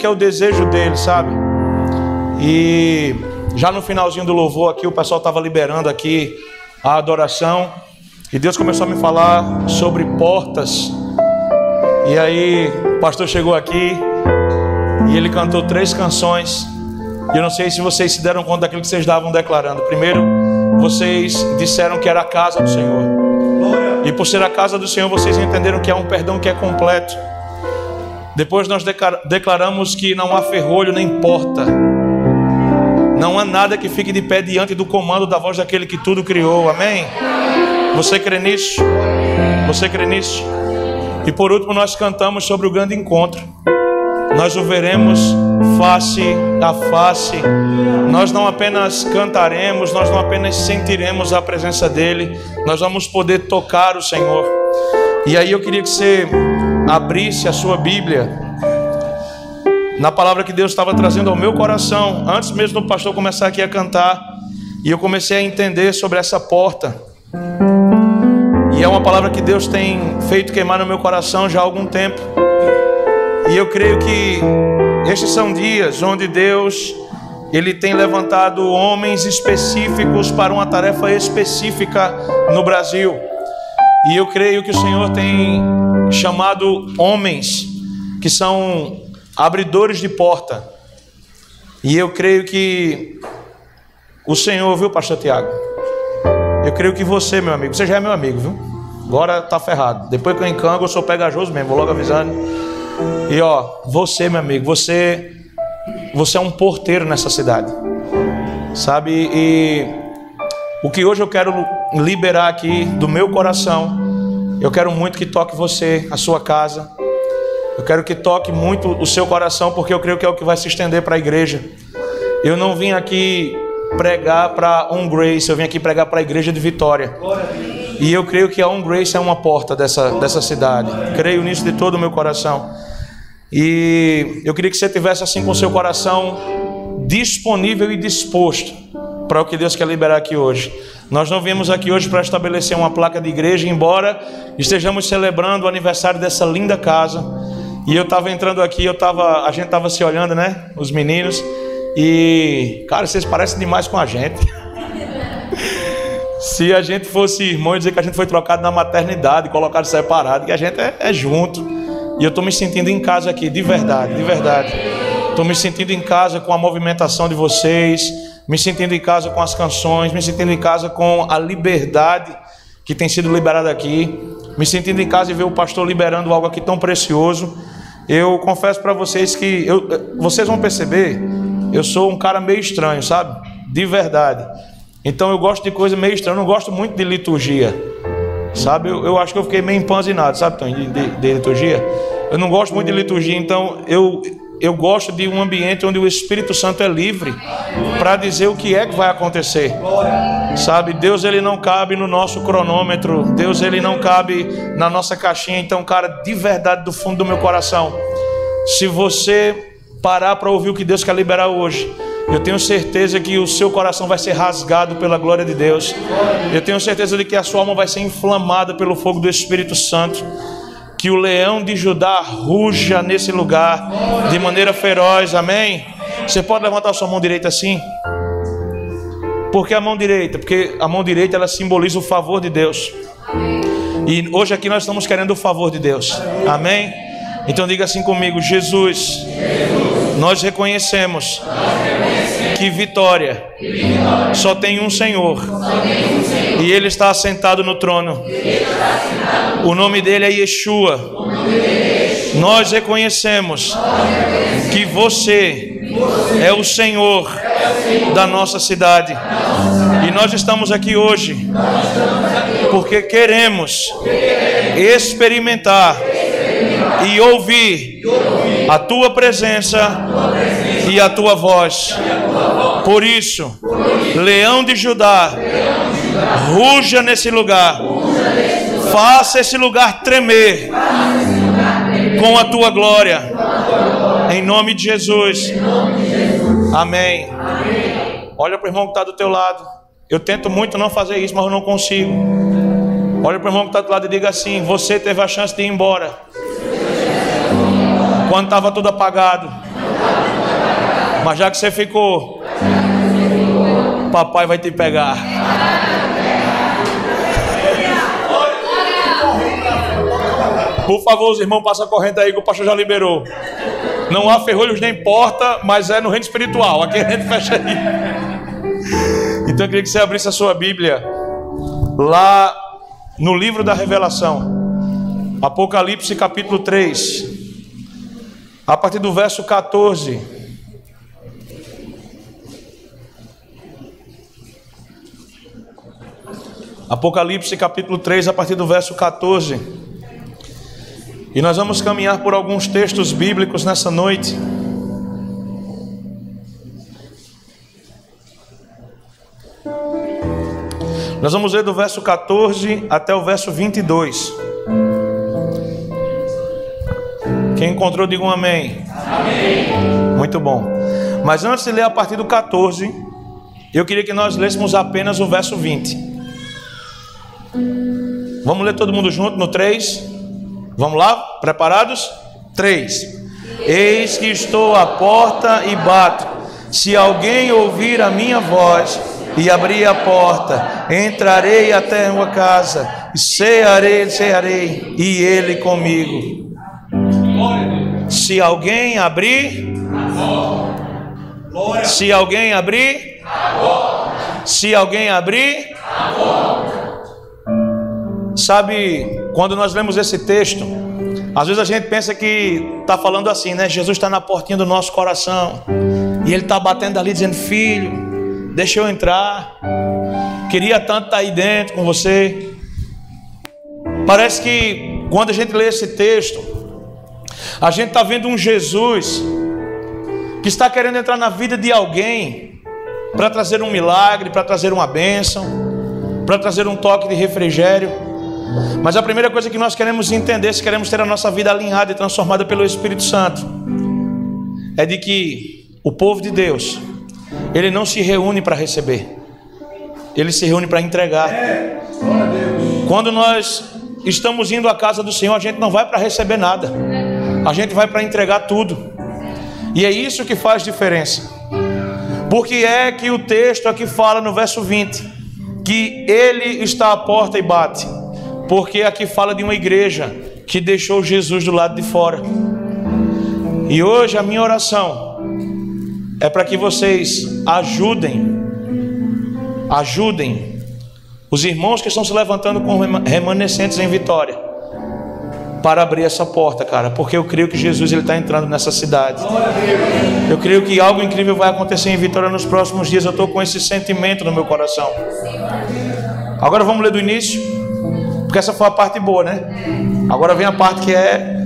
que é o desejo dele, sabe? E já no finalzinho do louvor aqui, o pessoal estava liberando aqui a adoração. E Deus começou a me falar sobre portas. E aí o pastor chegou aqui e ele cantou 3 canções. E eu não sei se vocês se deram conta daquilo que vocês estavam declarando. Primeiro, vocês disseram que era a casa do Senhor. E por ser a casa do Senhor, vocês entenderam que há um perdão que é completo. Depois nós declaramos que não há ferrolho nem porta. Não há nada que fique de pé diante do comando da voz daquele que tudo criou. Amém? Você crê nisso? Você crê nisso? E por último nós cantamos sobre o grande encontro. Nós o veremos face a face. Nós não apenas cantaremos, nós não apenas sentiremos a presença dele, nós vamos poder tocar o Senhor. E aí eu queria que você abrisse a sua Bíblia na palavra que Deus estava trazendo ao meu coração, antes mesmo do pastor começar aqui a cantar. E eu comecei a entender sobre essa porta. E é uma palavra que Deus tem feito queimar no meu coração já há algum tempo. E eu creio que estes são dias onde Deus, Ele tem levantado homens específicos para uma tarefa específica no Brasil. E eu creio que o Senhor tem chamado homens que são abridores de porta. E eu creio que o Senhor, viu, pastor Tiago? Eu creio que você, meu amigo, você já é meu amigo, viu? Agora tá ferrado. Depois que eu encango, eu sou pegajoso mesmo, vou logo avisando. E ó, você, meu amigo, você é um porteiro nessa cidade, sabe? E o que hoje eu quero liberar aqui do meu coração, eu quero muito que toque você, a sua casa. Eu quero que toque muito o seu coração, porque eu creio que é o que vai se estender para a igreja. Eu não vim aqui pregar para On Grace, eu vim aqui pregar para a igreja de Vitória. E eu creio que a On Grace é uma porta dessa cidade. Creio nisso de todo o meu coração. E eu queria que você tivesse assim com o seu coração disponível e disposto para o que Deus quer liberar aqui hoje. Nós não viemos aqui hoje para estabelecer uma placa de igreja, embora estejamos celebrando o aniversário dessa linda casa. E eu estava entrando aqui, a gente estava se olhando, né? Os meninos. E, cara, vocês parecem demais com a gente. Se a gente fosse irmão, dizer que a gente foi trocado na maternidade, colocado separado, que a gente é junto. E eu estou me sentindo em casa aqui, de verdade, de verdade. Estou me sentindo em casa com a movimentação de vocês, me sentindo em casa com as canções, me sentindo em casa com a liberdade que tem sido liberada aqui, me sentindo em casa e ver o pastor liberando algo aqui tão precioso. Eu confesso para vocês que vocês vão perceber, eu sou um cara meio estranho, sabe? De verdade. Então eu gosto de coisa meio estranha, eu não gosto muito de liturgia, sabe? Eu acho que eu fiquei meio empanzinado, sabe, Tony, de liturgia. Eu não gosto muito de liturgia, então eu gosto de um ambiente onde o Espírito Santo é livre para dizer o que é que vai acontecer, sabe? Deus, ele não cabe no nosso cronômetro, Deus, ele não cabe na nossa caixinha. Então, cara, de verdade, do fundo do meu coração, se você parar para ouvir o que Deus quer liberar hoje, eu tenho certeza que o seu coração vai ser rasgado pela glória de Deus. Eu tenho certeza de que a sua alma vai ser inflamada pelo fogo do Espírito Santo. Que o leão de Judá ruja nesse lugar de maneira feroz, amém? Você pode levantar a sua mão direita assim? Por que a mão direita? Porque a mão direita, ela simboliza o favor de Deus. E hoje aqui nós estamos querendo o favor de Deus, amém? Então diga assim comigo: Jesus, nós reconhecemos que Vitória só tem um Senhor, e Ele está assentado no trono. O nome dele é Yeshua. Nós reconhecemos que você é o Senhor da nossa cidade. E nós estamos aqui hoje porque queremos experimentar e ouvir a tua presença e a tua voz. Por isso, leão de Judá, ruja nesse lugar. Faça esse lugar tremer com a tua glória. Em nome de Jesus. Amém. Olha para o irmão que está do teu lado. Eu tento muito não fazer isso, mas eu não consigo. Olha para o irmão que está do lado e diga assim: você teve a chance de ir embora quando estava tudo apagado. Mas já que você ficou, papai vai te pegar. Por favor, os irmãos, passam a corrente aí que o pastor já liberou. Não há ferrolhos nem porta, mas é no reino espiritual. Aqui a gente fecha aí. Então eu queria que você abrisse a sua Bíblia lá no livro da Revelação, Apocalipse capítulo 3, a partir do verso 14. Apocalipse capítulo 3, a partir do verso 14. E nós vamos caminhar por alguns textos bíblicos nessa noite. Nós vamos ler do verso 14 até o verso 22. Quem encontrou, diga um amém. Amém. Muito bom. Mas antes de ler a partir do 14, eu queria que nós lêssemos apenas o verso 20. Vamos ler todo mundo junto no 3. Vamos lá? Preparados? 3. Eis que estou à porta e bato. Se alguém ouvir a minha voz e abrir a porta, entrarei até uma casa e cearei e ele comigo. Se alguém abrir, se alguém abrir, se alguém abrir, sabe, quando nós lemos esse texto, às vezes a gente pensa que está falando assim, né? Jesus está na portinha do nosso coração e Ele está batendo ali dizendo: filho, deixa eu entrar, queria tanto estar aí dentro com você. Parece que quando a gente lê esse texto, a gente está vendo um Jesus que está querendo entrar na vida de alguém para trazer um milagre, para trazer uma bênção, para trazer um toque de refrigério. Mas a primeira coisa que nós queremos entender, se queremos ter a nossa vida alinhada e transformada pelo Espírito Santo, é de que o povo de Deus, ele não se reúne para receber, ele se reúne para entregar. Quando nós estamos indo à casa do Senhor, a gente não vai para receber nada, a gente vai para entregar tudo. E é isso que faz diferença. Porque é que o texto aqui fala no verso 20 que Ele está à porta e bate. Porque aqui fala de uma igreja que deixou Jesus do lado de fora. E hoje a minha oração é para que vocês ajudem os irmãos que estão se levantando com remanescentes em Vitória, para abrir essa porta, cara, porque eu creio que Jesus está entrando nessa cidade. Eu creio que algo incrível vai acontecer em Vitória nos próximos dias. Eu estou com esse sentimento no meu coração. Agora vamos ler do início, porque essa foi a parte boa, né? Agora vem a parte que é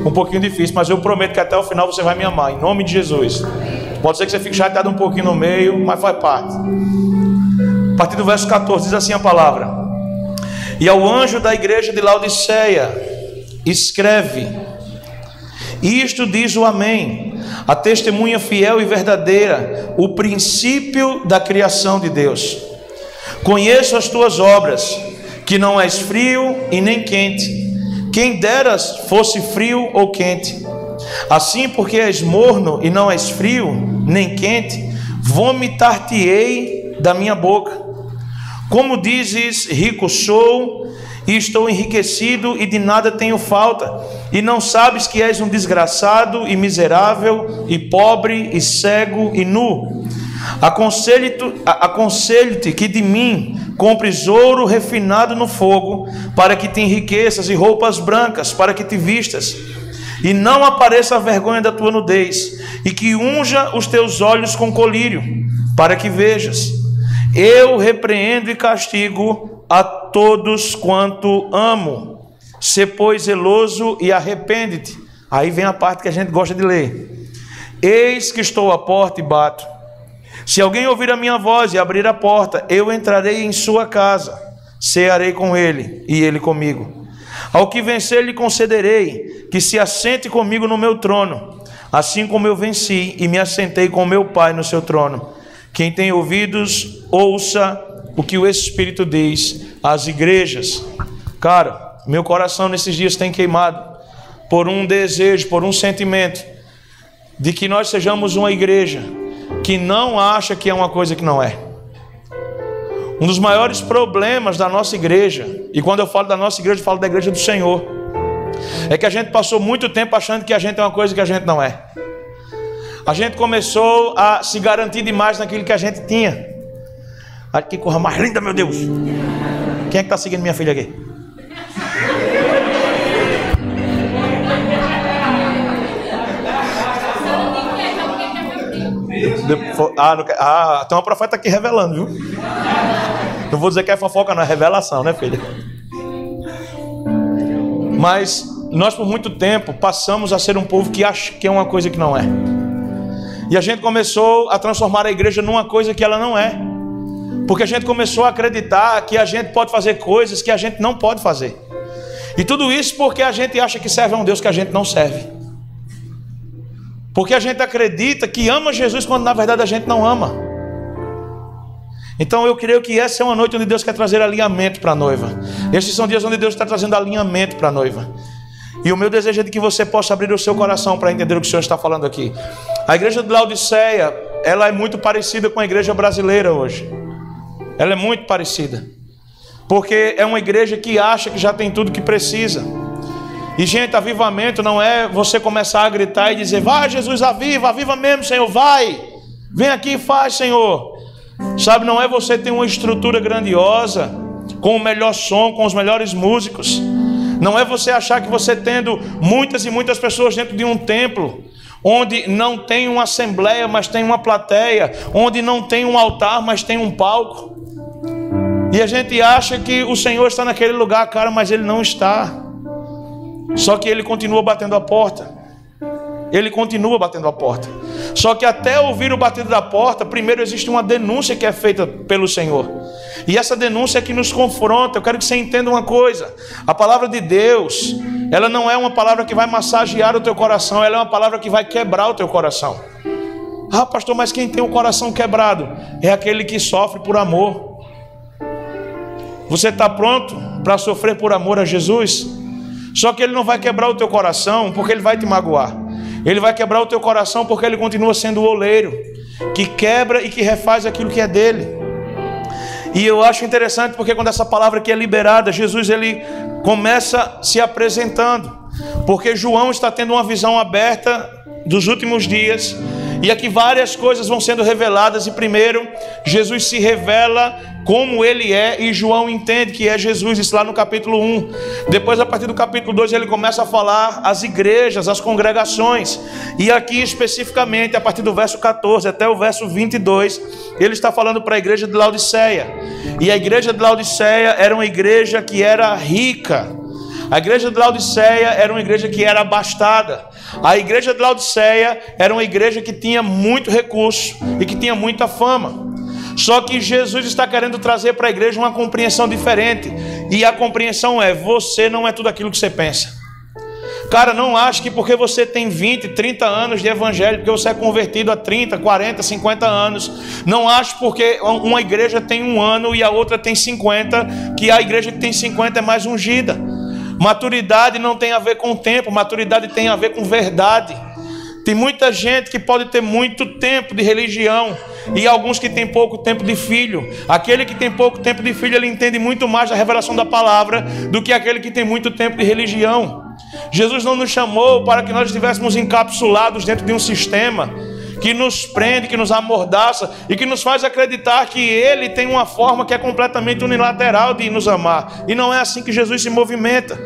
um pouquinho difícil, mas eu prometo que até o final você vai me amar, em nome de Jesus. Pode ser que você fique chateado um pouquinho no meio, mas faz parte. A partir do verso 14 diz assim a palavra: e ao anjo da igreja de Laodiceia escreve: isto diz o Amém, a testemunha fiel e verdadeira, o princípio da criação de Deus. Conheço as tuas obras, que não és frio e nem quente. Quem deras fosse frio ou quente. Assim, porque és morno e não és frio nem quente, vomitar-te-ei da minha boca. Como dizes, rico sou e estou enriquecido e de nada tenho falta, e não sabes que és um desgraçado e miserável e pobre e cego e nu. Aconselho-te que de mim compres ouro refinado no fogo, para que te enriqueças, e roupas brancas, para que te vistas, e não apareça a vergonha da tua nudez, e que unja os teus olhos com colírio, para que vejas. Eu repreendo e castigo a todos quanto amo. Sê, pois, zeloso e arrepende-te. Aí vem a parte que a gente gosta de ler. Eis que estou à porta e bato. Se alguém ouvir a minha voz e abrir a porta, eu entrarei em sua casa, cearei com ele e ele comigo. Ao que vencer, lhe concederei que se assente comigo no meu trono, assim como eu venci e me assentei com meu Pai no seu trono. Quem tem ouvidos, ouça o que o Espírito diz às igrejas. Cara, meu coração nesses dias tem queimado por um desejo, por um sentimento de que nós sejamos uma igreja que não acha que é uma coisa que não é. Um dos maiores problemas da nossa igreja, e quando eu falo da nossa igreja, eu falo da igreja do Senhor, é que a gente passou muito tempo achando que a gente é uma coisa que a gente não é. A gente começou a se garantir demais naquilo que a gente tinha. Olha que coisa mais linda, meu Deus. Quem é que está seguindo minha filha aqui? Tem uma profeta aqui revelando, viu? Não vou dizer que é fofoca, não, é revelação, né, filha? Mas nós por muito tempo passamos a ser um povo que acha que é uma coisa que não é. E a gente começou a transformar a igreja numa coisa que ela não é. Porque a gente começou a acreditar que a gente pode fazer coisas que a gente não pode fazer. E tudo isso porque a gente acha que serve a um Deus que a gente não serve. Porque a gente acredita que ama Jesus quando na verdade a gente não ama. Então eu creio que essa é uma noite onde Deus quer trazer alinhamento para a noiva. Esses são dias onde Deus está trazendo alinhamento para a noiva. E o meu desejo é de que você possa abrir o seu coração para entender o que o Senhor está falando aqui. A igreja de Laodiceia, ela é muito parecida com a igreja brasileira hoje. Ela é muito parecida. Porque é uma igreja que acha que já tem tudo que precisa. E gente, avivamento não é você começar a gritar e dizer: vai Jesus, aviva, aviva mesmo, Senhor, vai. Vem aqui e faz, Senhor. Sabe, não é você ter uma estrutura grandiosa, com o melhor som, com os melhores músicos. Não é você achar que você tendo muitas e muitas pessoas dentro de um templo, onde não tem uma assembleia, mas tem uma plateia, onde não tem um altar, mas tem um palco. E a gente acha que o Senhor está naquele lugar, cara, mas Ele não está. Só que Ele continua batendo a porta. Ele continua batendo a porta. Só que até ouvir o batido da porta, primeiro existe uma denúncia que é feita pelo Senhor. E essa denúncia é que nos confronta. Eu quero que você entenda uma coisa. A palavra de Deus, ela não é uma palavra que vai massagear o teu coração. Ela é uma palavra que vai quebrar o teu coração. Ah, pastor, mas quem tem o coração quebrado é aquele que sofre por amor. Você está pronto para sofrer por amor a Jesus? Só que Ele não vai quebrar o teu coração porque Ele vai te magoar. Ele vai quebrar o teu coração porque Ele continua sendo o oleiro que quebra e que refaz aquilo que é dele. E eu acho interessante porque quando essa palavra aqui é liberada, Jesus ele começa se apresentando, porque João está tendo uma visão aberta dos últimos dias, e aqui várias coisas vão sendo reveladas. E primeiro, Jesus se revela como Ele é, e João entende que é Jesus, isso lá no capítulo 1. Depois, a partir do capítulo 2, ele começa a falar às igrejas, às congregações. E aqui especificamente, a partir do verso 14 até o verso 22, ele está falando para a igreja de Laodiceia. E a igreja de Laodiceia era uma igreja que era rica. A igreja de Laodiceia era uma igreja que era abastada. A igreja de Laodiceia era uma igreja que tinha muito recurso e que tinha muita fama. Só que Jesus está querendo trazer para a igreja uma compreensão diferente. E a compreensão é: você não é tudo aquilo que você pensa. Cara, não ache que porque você tem 20, 30 anos de evangelho, porque você é convertido há 30, 40, 50 anos, não ache porque uma igreja tem 1 ano e a outra tem 50, que a igreja que tem 50 é mais ungida. Maturidade não tem a ver com tempo, maturidade tem a ver com verdade. Tem muita gente que pode ter muito tempo de religião e alguns que têm pouco tempo de filho. Aquele que tem pouco tempo de filho, ele entende muito mais da revelação da palavra do que aquele que tem muito tempo de religião. Jesus não nos chamou para que nós estivéssemos encapsulados dentro de um sistema que nos prende, que nos amordaça e que nos faz acreditar que Ele tem uma forma que é completamente unilateral de nos amar. E não é assim que Jesus se movimenta.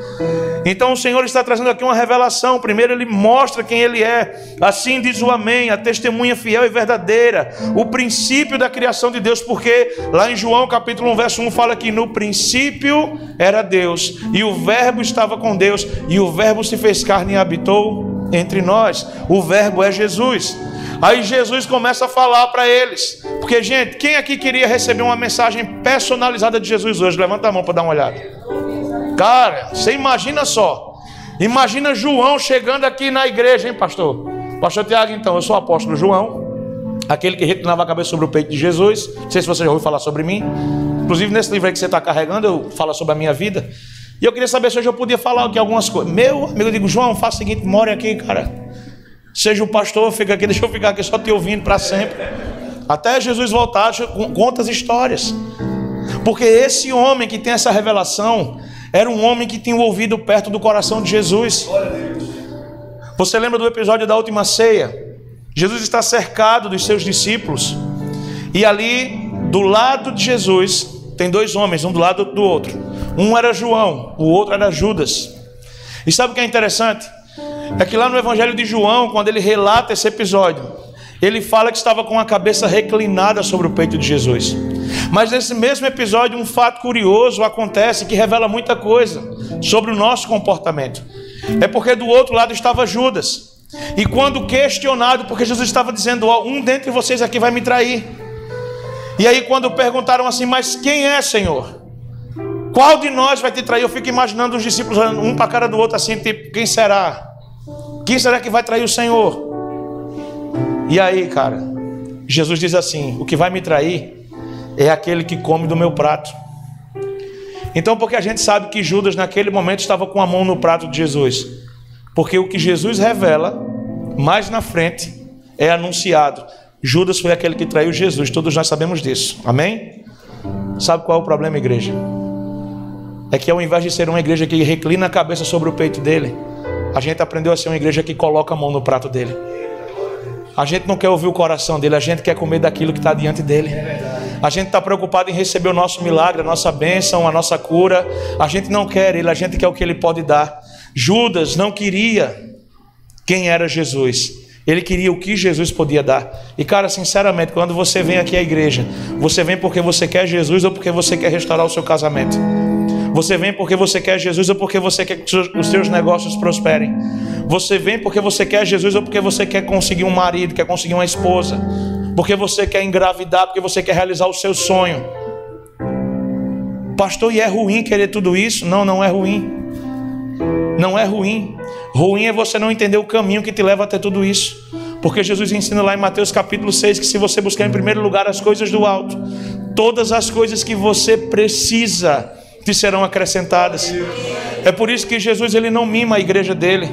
Então o Senhor está trazendo aqui uma revelação. Primeiro Ele mostra quem Ele é. Assim diz o Amém, a testemunha fiel e verdadeira, o princípio da criação de Deus. Porque lá em João capítulo 1 verso 1 fala que no princípio era Deus, e o verbo estava com Deus, e o verbo se fez carne e habitou entre nós. O verbo é Jesus. Aí Jesus começa a falar para eles. Porque, gente, quem aqui queria receber uma mensagem personalizada de Jesus hoje? Levanta a mão para dar uma olhada. Cara, você imagina só. Imagina João chegando aqui na igreja, hein, pastor? Pastor Tiago, então, eu sou o apóstolo João, aquele que reclinava a cabeça sobre o peito de Jesus. Não sei se você já ouviu falar sobre mim. Inclusive, nesse livro aí que você está carregando, eu falo sobre a minha vida. E eu queria saber se hoje eu podia falar aqui algumas coisas. Meu amigo, eu digo: João, faça o seguinte, more aqui, cara. seja o pastor, fica aqui, deixa eu ficar aqui só te ouvindo para sempre. Até Jesus voltar, conta as histórias. Porque esse homem que tem essa revelação era um homem que tinha o ouvido perto do coração de Jesus. Você lembra do episódio da última ceia? Jesus está cercado dos seus discípulos, e ali do lado de Jesus tem dois homens, um do lado do outro. Um era João, o outro era Judas. E sabe o que é interessante? É que lá no Evangelho de João, quando ele relata esse episódio, ele fala que estava com a cabeça reclinada sobre o peito de Jesus. Mas nesse mesmo episódio, um fato curioso acontece que revela muita coisa sobre o nosso comportamento. É porque do outro lado estava Judas. E quando questionado, porque Jesus estava dizendo: ó, um dentre vocês aqui vai me trair. E aí quando perguntaram assim: mas quem é, Senhor? Qual de nós vai te trair? Eu fico imaginando os discípulos um para a cara do outro assim, tipo, quem será? Quem será que vai trair o Senhor? E aí, cara, Jesus diz assim: o que vai me trair é aquele que come do meu prato. Então, porque a gente sabe que Judas naquele momento estava com a mão no prato de Jesus? Porque o que Jesus revela mais na frente é anunciado. Judas foi aquele que traiu Jesus, todos nós sabemos disso, amém? Sabe qual é o problema, igreja? É que ao invés de ser uma igreja que reclina a cabeça sobre o peito dele, a gente aprendeu a ser uma igreja que coloca a mão no prato dele. A gente não quer ouvir o coração dele, a gente quer comer daquilo que está diante dele. A gente está preocupado em receber o nosso milagre, a nossa bênção, a nossa cura. A gente não quer ele, a gente quer o que ele pode dar. Judas não queria quem era Jesus, ele queria o que Jesus podia dar. E cara, sinceramente, quando você vem aqui à igreja, você vem porque você quer Jesus ou porque você quer restaurar o seu casamento? Você vem porque você quer Jesus ou porque você quer que os seus negócios prosperem? Você vem porque você quer Jesus ou porque você quer conseguir um marido, quer conseguir uma esposa? Porque você quer engravidar, porque você quer realizar o seu sonho? Pastor, e é ruim querer tudo isso? Não, não é ruim. Não é ruim. Ruim é você não entender o caminho que te leva até tudo isso. Porque Jesus ensina lá em Mateus capítulo 6 que se você buscar em primeiro lugar as coisas do alto, todas as coisas que você precisa te serão acrescentadas. É por isso que Jesus ele não mima a igreja dele.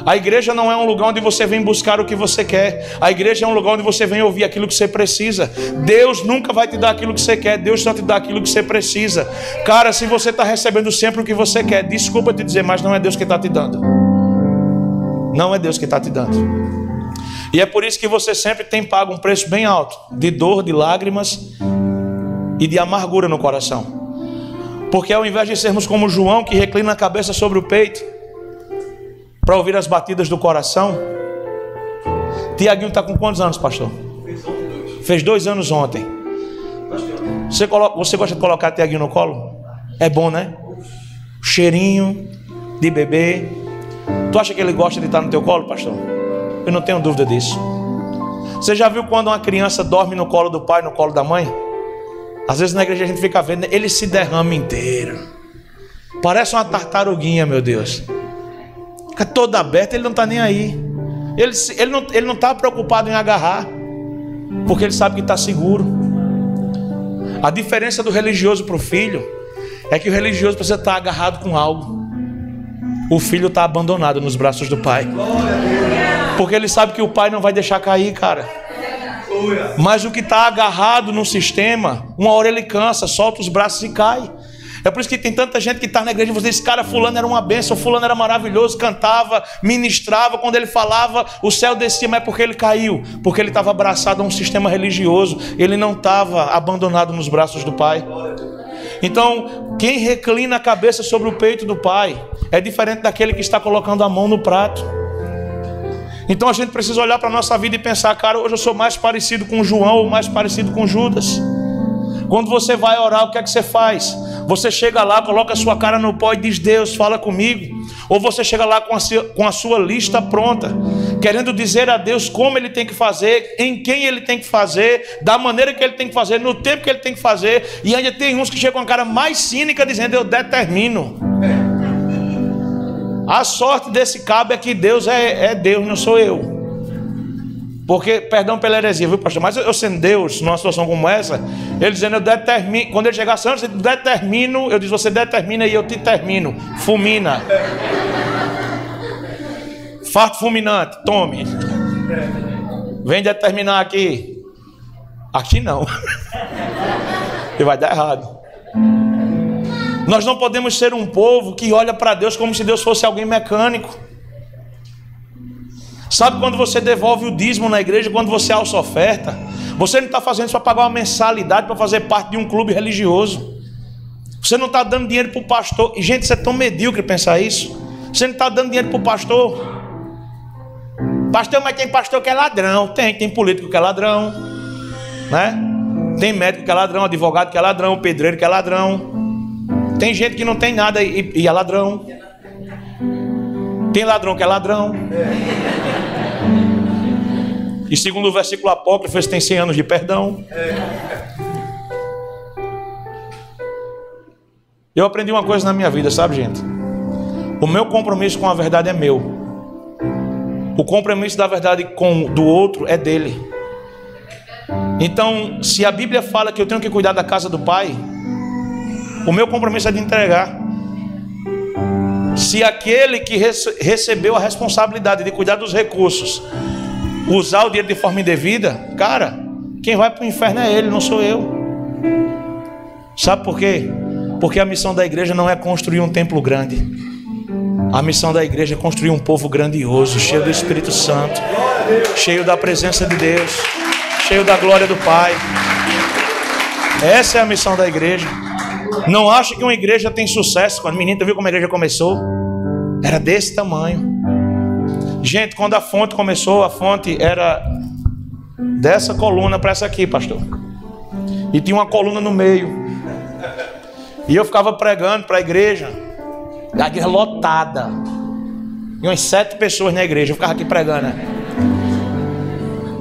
A igreja não é um lugar onde você vem buscar o que você quer. A igreja é um lugar onde você vem ouvir aquilo que você precisa. Deus nunca vai te dar aquilo que você quer. Deus só te dá aquilo que você precisa. Cara, se você está recebendo sempre o que você quer, desculpa te dizer, mas não é Deus que está te dando. Não é Deus que está te dando. E é por isso que você sempre tem pago um preço bem alto de dor, de lágrimas e de amargura no coração. Porque ao invés de sermos como João, que reclina a cabeça sobre o peito para ouvir as batidas do coração. Tiaguinho está com quantos anos, pastor? Fez 2 anos ontem. Você gosta de colocar Tiaguinho no colo? É bom, né? Cheirinho de bebê. Tu acha que ele gosta de estar no teu colo, pastor? Eu não tenho dúvida disso. Você já viu quando uma criança dorme no colo do pai, no colo da mãe? Às vezes na igreja a gente fica vendo, ele se derrama inteiro. Parece uma tartaruguinha, meu Deus. Fica todo aberto, ele não está nem aí. Ele não está preocupado em agarrar, porque ele sabe que está seguro. A diferença do religioso para o filho é que o religioso precisa estar agarrado com algo. O filho está abandonado nos braços do pai, porque ele sabe que o pai não vai deixar cair, cara. Mas o que está agarrado no sistema, uma hora ele cansa, solta os braços e cai. É por isso que tem tanta gente que está na igreja e você diz, cara, fulano era uma bênção, fulano era maravilhoso, cantava, ministrava, quando ele falava, o céu descia, mas é porque ele caiu, porque ele estava abraçado a um sistema religioso, ele não estava abandonado nos braços do pai. Então, quem reclina a cabeça sobre o peito do pai é diferente daquele que está colocando a mão no prato. Então a gente precisa olhar para a nossa vida e pensar, cara, hoje eu sou mais parecido com João ou mais parecido com Judas. Quando você vai orar, o que é que você faz? Você chega lá, coloca a sua cara no pó e diz, Deus, fala comigo. Ou você chega lá com a sua lista pronta, querendo dizer a Deus como ele tem que fazer, em quem ele tem que fazer, da maneira que ele tem que fazer, no tempo que ele tem que fazer. E ainda tem uns que chegam com a cara mais cínica dizendo, eu determino. A sorte desse cabo é que Deus é Deus, não sou eu. Porque, perdão pela heresia, viu, pastor? Mas eu sendo Deus, numa situação como essa, ele dizendo, eu determino. Quando ele chegasse antes, eu determino. Eu disse, você determina e eu te termino. Fulmina. Farto fulminante, tome. Vem determinar aqui. Aqui não. E vai dar errado. Nós não podemos ser um povo que olha para Deus como se Deus fosse alguém mecânico. Sabe quando você devolve o dízimo na igreja, quando você alça oferta, você não está fazendo isso para pagar uma mensalidade para fazer parte de um clube religioso. Você não está dando dinheiro para o pastor. E gente, isso é tão medíocre pensar isso. Você não está dando dinheiro para o pastor. Pastor, mas tem pastor que é ladrão. Tem político que é ladrão, né? Tem médico que é ladrão, advogado que é ladrão, pedreiro que é ladrão. Tem gente que não tem nada e é ladrão. Tem ladrão que é ladrão. E segundo o versículo apócrifo, eles têm 100 anos de perdão. Eu aprendi uma coisa na minha vida, sabe, gente? O meu compromisso com a verdade é meu. O compromisso da verdade do outro é dele. Então, se a Bíblia fala que eu tenho que cuidar da casa do Pai, o meu compromisso é de entregar. Se aquele que recebeu a responsabilidade de cuidar dos recursos usar o dinheiro de forma indevida, cara, quem vai para o inferno é ele, não sou eu. Sabe por quê? Porque a missão da igreja não é construir um templo grande. A missão da igreja é construir um povo grandioso, cheio do Espírito Santo, cheio da presença de Deus, cheio da glória do Pai. Essa é a missão da igreja. Não acha que uma igreja tem sucesso. Quando menino, tu viu como a igreja começou? Era desse tamanho. Gente, quando a fonte começou, a fonte era dessa coluna para essa aqui, pastor. E tinha uma coluna no meio. E eu ficava pregando para a igreja lotada. E umas 7 pessoas na igreja. Eu ficava aqui pregando, né?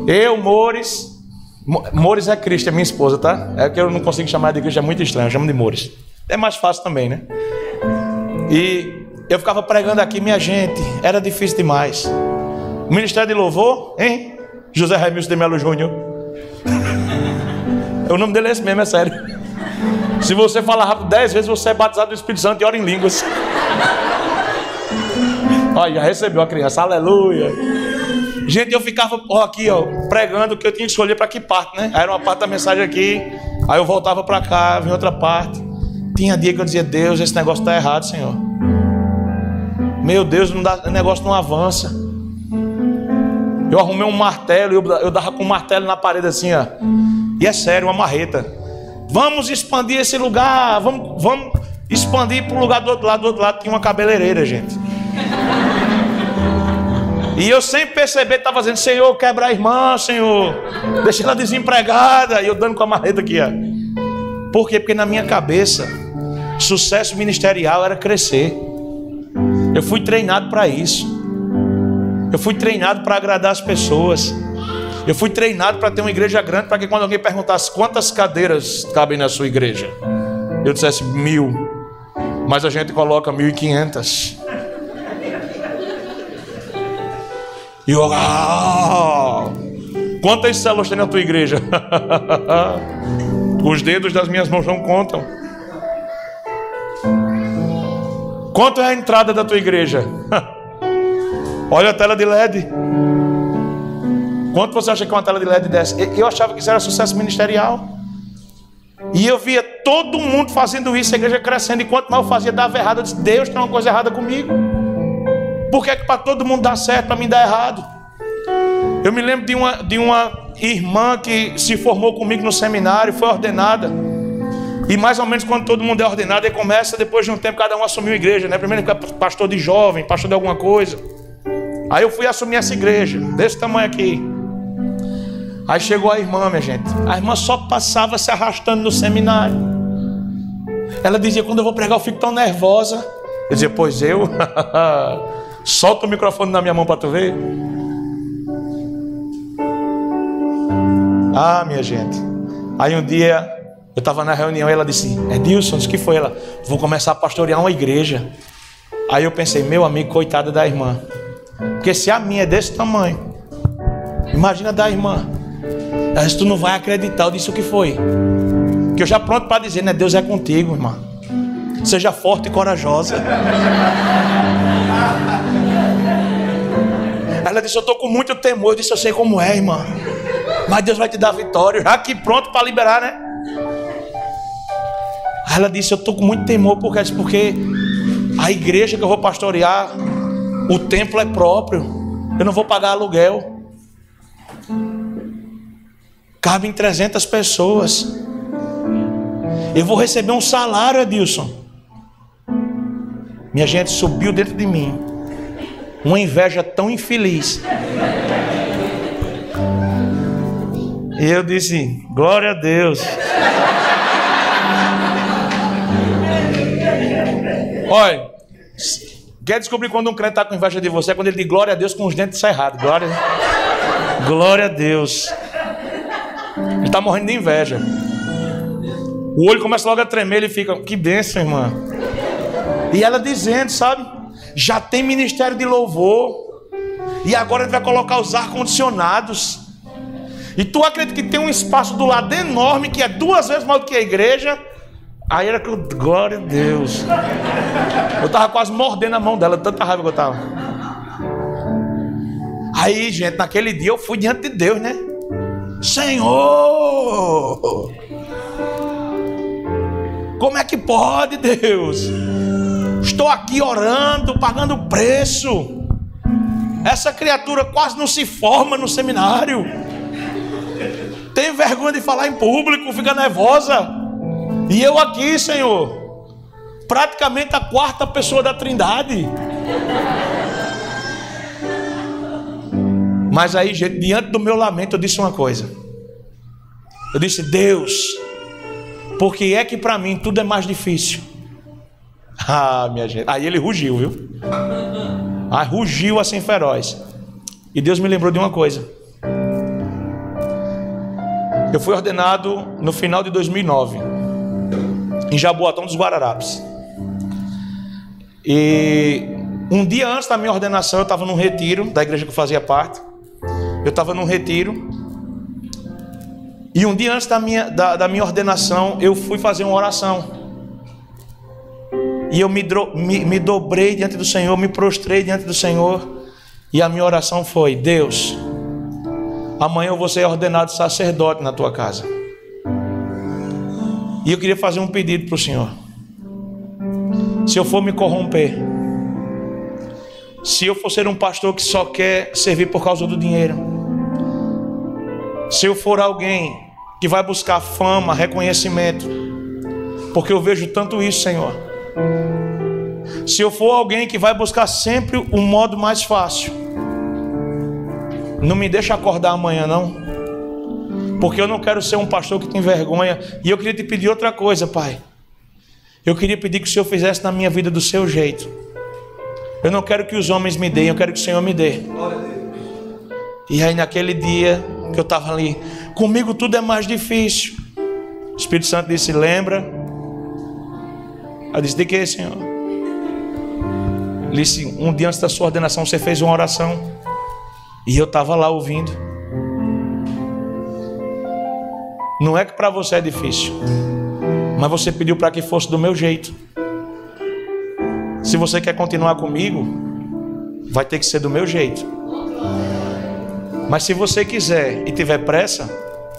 Eu, Mores é Cristo, é minha esposa, tá? É que eu não consigo chamar de Cristo, é muito estranho. Eu chamo de Mores. É mais fácil também, né? E eu ficava pregando aqui, minha gente. Era difícil demais. O ministério de louvor, hein? José Raimilson de Melo Júnior. O nome dele é esse mesmo, é sério. Se você falar rápido 10 vezes, você é batizado do Espírito Santo e ora em línguas. Olha, já recebeu a criança, aleluia. Gente, eu ficava aqui, pregando que eu tinha que escolher para que parte, né? Aí era uma parte da mensagem aqui, aí eu voltava para cá, vinha outra parte. Tinha dia que eu dizia, Deus, esse negócio está errado, Senhor. Meu Deus, o negócio não avança. Eu arrumei um martelo, eu dava com um martelo na parede assim, ó. E é sério, uma marreta. Vamos expandir esse lugar, vamos expandir para o lugar do outro lado tinha uma cabeleireira, gente. E eu sem perceber estava dizendo, Senhor, quebra a irmã, Senhor, deixa ela desempregada. E eu dando com a marreta aqui, ó. Por quê? Porque na minha cabeça, sucesso ministerial era crescer. Eu fui treinado para isso. Eu fui treinado para agradar as pessoas. Eu fui treinado para ter uma igreja grande, para que quando alguém perguntasse quantas cadeiras cabem na sua igreja, eu dissesse 1000, mas a gente coloca 1500. E eu, quantas células tem na tua igreja? Os dedos das minhas mãos não contam. Quanto é a entrada da tua igreja? Olha a tela de LED. Quanto você acha que uma tela de LED dessa? Eu achava que isso era sucesso ministerial. E eu via todo mundo fazendo isso, a igreja crescendo. E quanto mais eu fazia, dava errado. Eu disse, Deus, tem uma coisa errada comigo. Por que é que para todo mundo dá certo, para mim dá errado? Eu me lembro de uma irmã que se formou comigo no seminário, foi ordenada. E mais ou menos quando todo mundo é ordenado, aí começa, depois de um tempo, cada um assumiu a igreja, né? Primeiro pastor de jovem, pastor de alguma coisa. Aí eu fui assumir essa igreja, desse tamanho aqui. Aí chegou a irmã, minha gente. A irmã só passava se arrastando no seminário. Ela dizia, quando eu vou pregar eu fico tão nervosa. Eu dizia, pois eu? Solta o microfone na minha mão para tu ver. Ah, minha gente. Aí um dia eu estava na reunião e ela disse, Edilson, o que foi? Ela, vou começar a pastorear uma igreja. Aí eu pensei, meu amigo, coitada da irmã. Porque se a minha é desse tamanho, imagina da irmã. Ela disse, tu não vai acreditar. Eu disse, o que foi? Que eu já pronto para dizer, né? Deus é contigo, irmã. Seja forte e corajosa. Ela Ela disse, eu estou com muito temor. Eu disse, eu sei como é, irmã. Mas Deus vai te dar vitória. Já aqui pronto para liberar, né? Aí ela disse, eu estou com muito temor. Porque a igreja que eu vou pastorear, o templo é próprio. Eu não vou pagar aluguel. Cabem 300 pessoas. Eu vou receber um salário, Edilson. Minha gente, subiu dentro de mim uma inveja tão infeliz. E eu disse, glória a Deus. Olha, quer descobrir quando um crente está com inveja de você? É quando ele diz glória a Deus com os dentes cerrados. Glória a Deus. Ele está morrendo de inveja. O olho começa logo a tremer. Ele fica, que bênção, irmã. E ela dizendo, sabe, já tem ministério de louvor. E agora ele vai colocar os ar-condicionados. E tu acredita que tem um espaço do lado enorme, que é 2 vezes maior do que a igreja? Aí era que eu, glória a Deus. Eu tava quase mordendo a mão dela, tanta raiva que eu tava. Aí, gente, naquele dia eu fui diante de Deus, né? Senhor, como é que pode, Deus? Estou aqui orando, pagando preço. Essa criatura quase não se forma no seminário. Tem vergonha de falar em público, fica nervosa. E eu aqui, Senhor, praticamente a 4ª pessoa da Trindade. Mas aí, gente, diante do meu lamento, eu disse uma coisa. Eu disse, Deus, por que é que para mim tudo é mais difícil? Ah, minha gente. Aí ele rugiu, viu? Aí rugiu assim feroz. E Deus me lembrou de uma coisa. Eu fui ordenado no final de 2009, em Jaboatão dos Guararapes. E um dia antes da minha ordenação, eu estava num retiro da igreja que eu fazia parte. Eu estava num retiro. E um dia antes da minha ordenação, eu fui fazer uma oração. E eu me dobrei diante do Senhor, me prostrei diante do Senhor. E a minha oração foi, Deus, amanhã eu vou ser ordenado sacerdote na tua casa. E eu queria fazer um pedido para o Senhor. Se eu for me corromper, se eu for ser um pastor que só quer servir por causa do dinheiro, se eu for alguém que vai buscar fama, reconhecimento, porque eu vejo tanto isso, Senhor. Se eu for alguém que vai buscar sempre o modo mais fácil, não me deixa acordar amanhã, não. Porque eu não quero ser um pastor que tem vergonha. E eu queria te pedir outra coisa, Pai. Eu queria pedir que o Senhor fizesse na minha vida do seu jeito. Eu não quero que os homens me deem, eu quero que o Senhor me dê. E aí naquele dia que eu estava ali, comigo tudo é mais difícil. O Espírito Santo disse, lembra? Eu disse, de que, Senhor? Ele disse, um dia antes da sua ordenação você fez uma oração. E eu estava lá ouvindo. Não é que para você é difícil, mas você pediu para que fosse do meu jeito. Se você quer continuar comigo, vai ter que ser do meu jeito. Mas se você quiser e tiver pressa,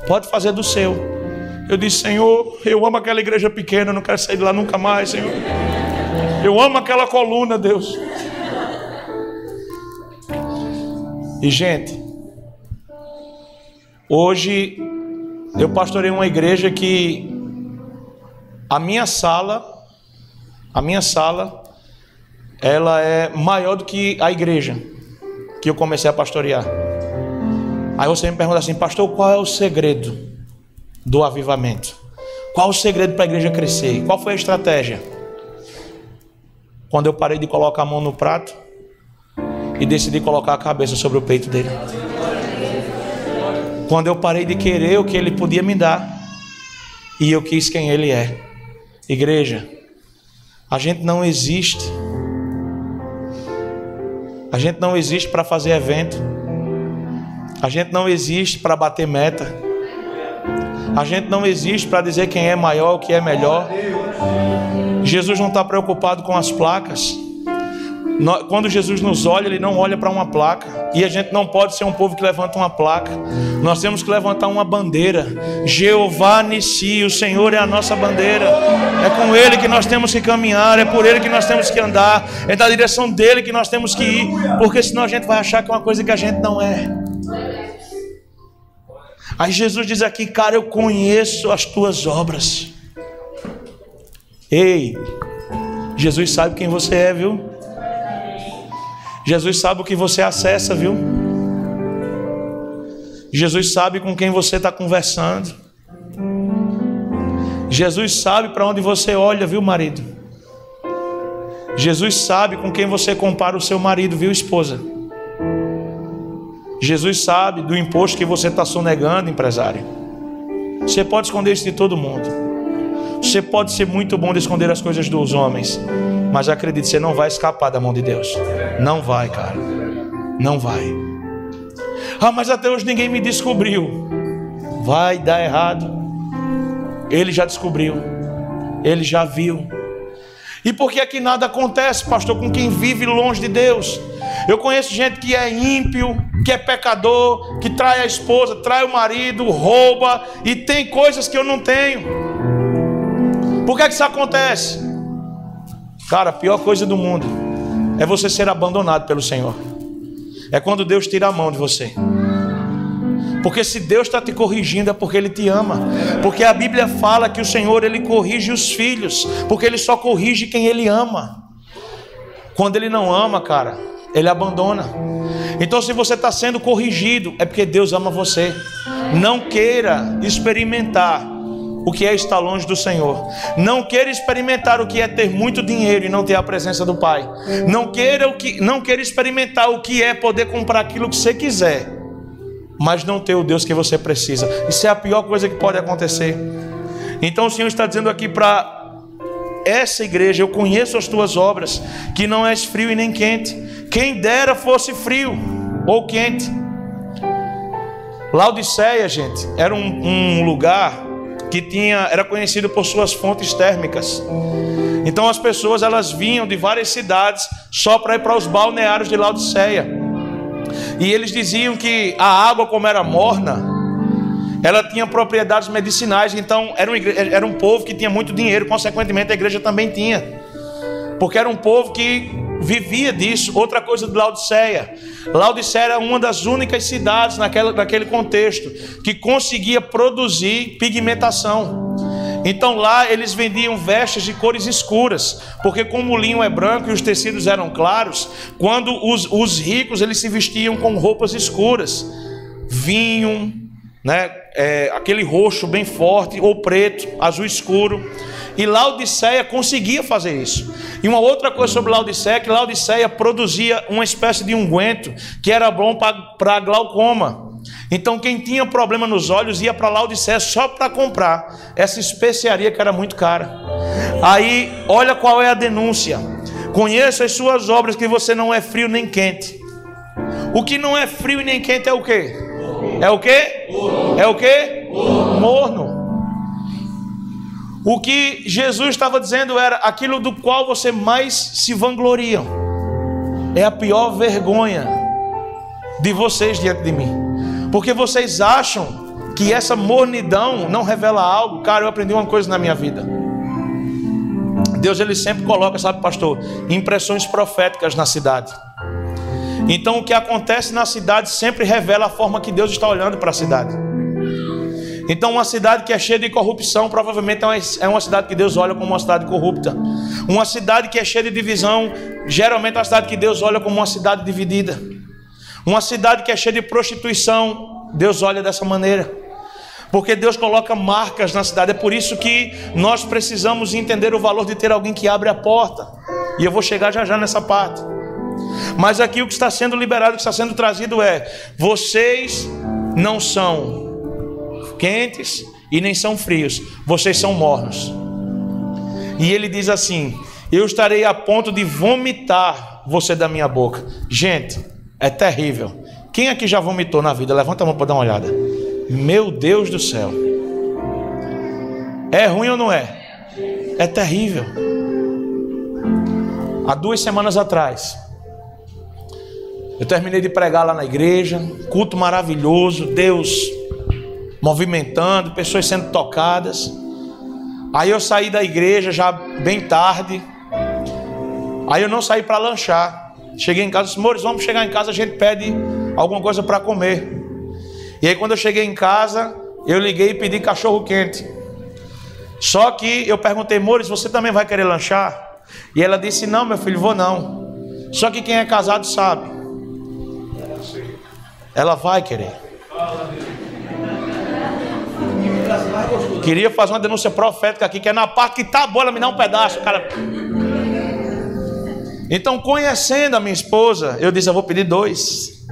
pode fazer do seu. Eu disse, Senhor, eu amo aquela igreja pequena, não quero sair de lá nunca mais, Senhor. Eu amo aquela coluna, Deus. E gente, hoje eu pastorei uma igreja que a minha sala, ela é maior do que a igreja que eu comecei a pastorear. Aí você me pergunta assim, pastor, qual é o segredo do avivamento? Qual o segredo para a igreja crescer? Qual foi a estratégia? Quando eu parei de colocar a mão no prato e decidi colocar a cabeça sobre o peito dele. Quando eu parei de querer o que ele podia me dar e eu quis quem ele é. Igreja, a gente não existe. A gente não existe para fazer evento. A gente não existe para bater meta. A gente não existe para dizer quem é maior, o que é melhor. Jesus não está preocupado com as placas. Quando Jesus nos olha, Ele não olha para uma placa. E a gente não pode ser um povo que levanta uma placa. Nós temos que levantar uma bandeira. Jeová Nissi, o Senhor é a nossa bandeira. É com Ele que nós temos que caminhar. É por Ele que nós temos que andar. É da direção dEle que nós temos que ir. Porque senão a gente vai achar que é uma coisa que a gente não é. Aí Jesus diz aqui: cara, eu conheço as tuas obras. Ei, Jesus sabe quem você é, viu? Jesus sabe o que você acessa, viu? Jesus sabe com quem você está conversando. Jesus sabe para onde você olha, viu, marido? Jesus sabe com quem você compara o seu marido, viu, esposa? Jesus sabe do imposto que você está sonegando, empresário. Você pode esconder isso de todo mundo. Você pode ser muito bom de esconder as coisas dos homens, mas acredite, você não vai escapar da mão de Deus. Não vai, cara. Não vai. Ah, mas até hoje ninguém me descobriu. Vai dar errado. Ele já descobriu. Ele já viu. E por que aqui nada acontece, pastor, com quem vive longe de Deus? Eu conheço gente que é ímpio, que é pecador, que trai a esposa, trai o marido, rouba, e tem coisas que eu não tenho. Por que isso acontece? Cara, a pior coisa do mundo é você ser abandonado pelo Senhor. É quando Deus tira a mão de você. Porque se Deus está te corrigindo é porque Ele te ama. Porque a Bíblia fala que o Senhor, Ele corrige os filhos, porque Ele só corrige quem Ele ama. Quando Ele não ama, cara, Ele abandona. Então, se você está sendo corrigido, é porque Deus ama você. Não queira experimentar o que é estar longe do Senhor. Não queira experimentar o que é ter muito dinheiro e não ter a presença do Pai. Não queira experimentar o que é poder comprar aquilo que você quiser, mas não ter o Deus que você precisa. Isso é a pior coisa que pode acontecer. Então o Senhor está dizendo aqui para essa igreja: eu conheço as tuas obras, que não és frio e nem quente. Quem dera fosse frio ou quente. Laodiceia, gente, era um lugar que era conhecido por suas fontes térmicas. Então as pessoas, elas vinham de várias cidades só para ir para os balneários de Laodiceia. E eles diziam que a água, como era morna, ela tinha propriedades medicinais. Então era um povo que tinha muito dinheiro. Consequentemente a igreja também tinha, porque era um povo que vivia disso. Outra coisa de Laodiceia: Laodiceia era uma das únicas cidades naquele contexto que conseguia produzir pigmentação. Então lá eles vendiam vestes de cores escuras, porque como o linho é branco e os tecidos eram claros, quando os ricos, eles se vestiam com roupas escuras, vinho, né, aquele roxo bem forte, ou preto, azul escuro. E Laodiceia conseguia fazer isso. E uma outra coisa sobre Laodiceia, que Laodiceia produzia uma espécie de unguento que era bom para glaucoma. Então quem tinha problema nos olhos ia para Laodiceia só para comprar essa especiaria que era muito cara. Aí olha qual é a denúncia: conheça as suas obras, que você não é frio nem quente. O que não é frio e nem quente é o quê? É o quê? É o quê? Morno. O que Jesus estava dizendo era: aquilo do qual você mais se vangloriam é a pior vergonha de vocês diante de mim. Porque vocês acham que essa mornidão não revela algo. Cara, eu aprendi uma coisa na minha vida. Deus, ele sempre coloca, sabe, pastor, impressões proféticas na cidade. Então o que acontece na cidade sempre revela a forma que Deus está olhando para a cidade. Então uma cidade que é cheia de corrupção provavelmente é uma cidade que Deus olha como uma cidade corrupta. Uma cidade que é cheia de divisão geralmente é uma cidade que Deus olha como uma cidade dividida. Uma cidade que é cheia de prostituição, Deus olha dessa maneira. Porque Deus coloca marcas na cidade. É por isso que nós precisamos entender o valor de ter alguém que abre a porta. E eu vou chegar já já nessa parte. Mas aqui o que está sendo liberado, o que está sendo trazido é: vocês não são quentes e nem são frios, vocês são mornos. E ele diz assim: eu estarei a ponto de vomitar você da minha boca. Gente, é terrível. Quem aqui já vomitou na vida? Levanta a mão para dar uma olhada. Meu Deus do céu. É ruim ou não é? É terrível. Há 2 semanas atrás, Eu terminei de pregar lá na igreja, culto maravilhoso, Deus movimentando, pessoas sendo tocadas. Aí eu saí da igreja já bem tarde. Aí eu não saí para lanchar. Cheguei em casa, disse: Mores, vamos chegar em casa, a gente pede alguma coisa para comer. E aí quando eu cheguei em casa, eu liguei e pedi cachorro quente. Só que eu perguntei: Mores, você também vai querer lanchar? E ela disse: não, meu filho, vou não. Só que quem é casado sabe. Ela vai querer. Queria fazer uma denúncia profética aqui, que é na parte que tá boa, ela me dá um pedaço, cara. Então, conhecendo a minha esposa, eu disse: eu vou pedir 2.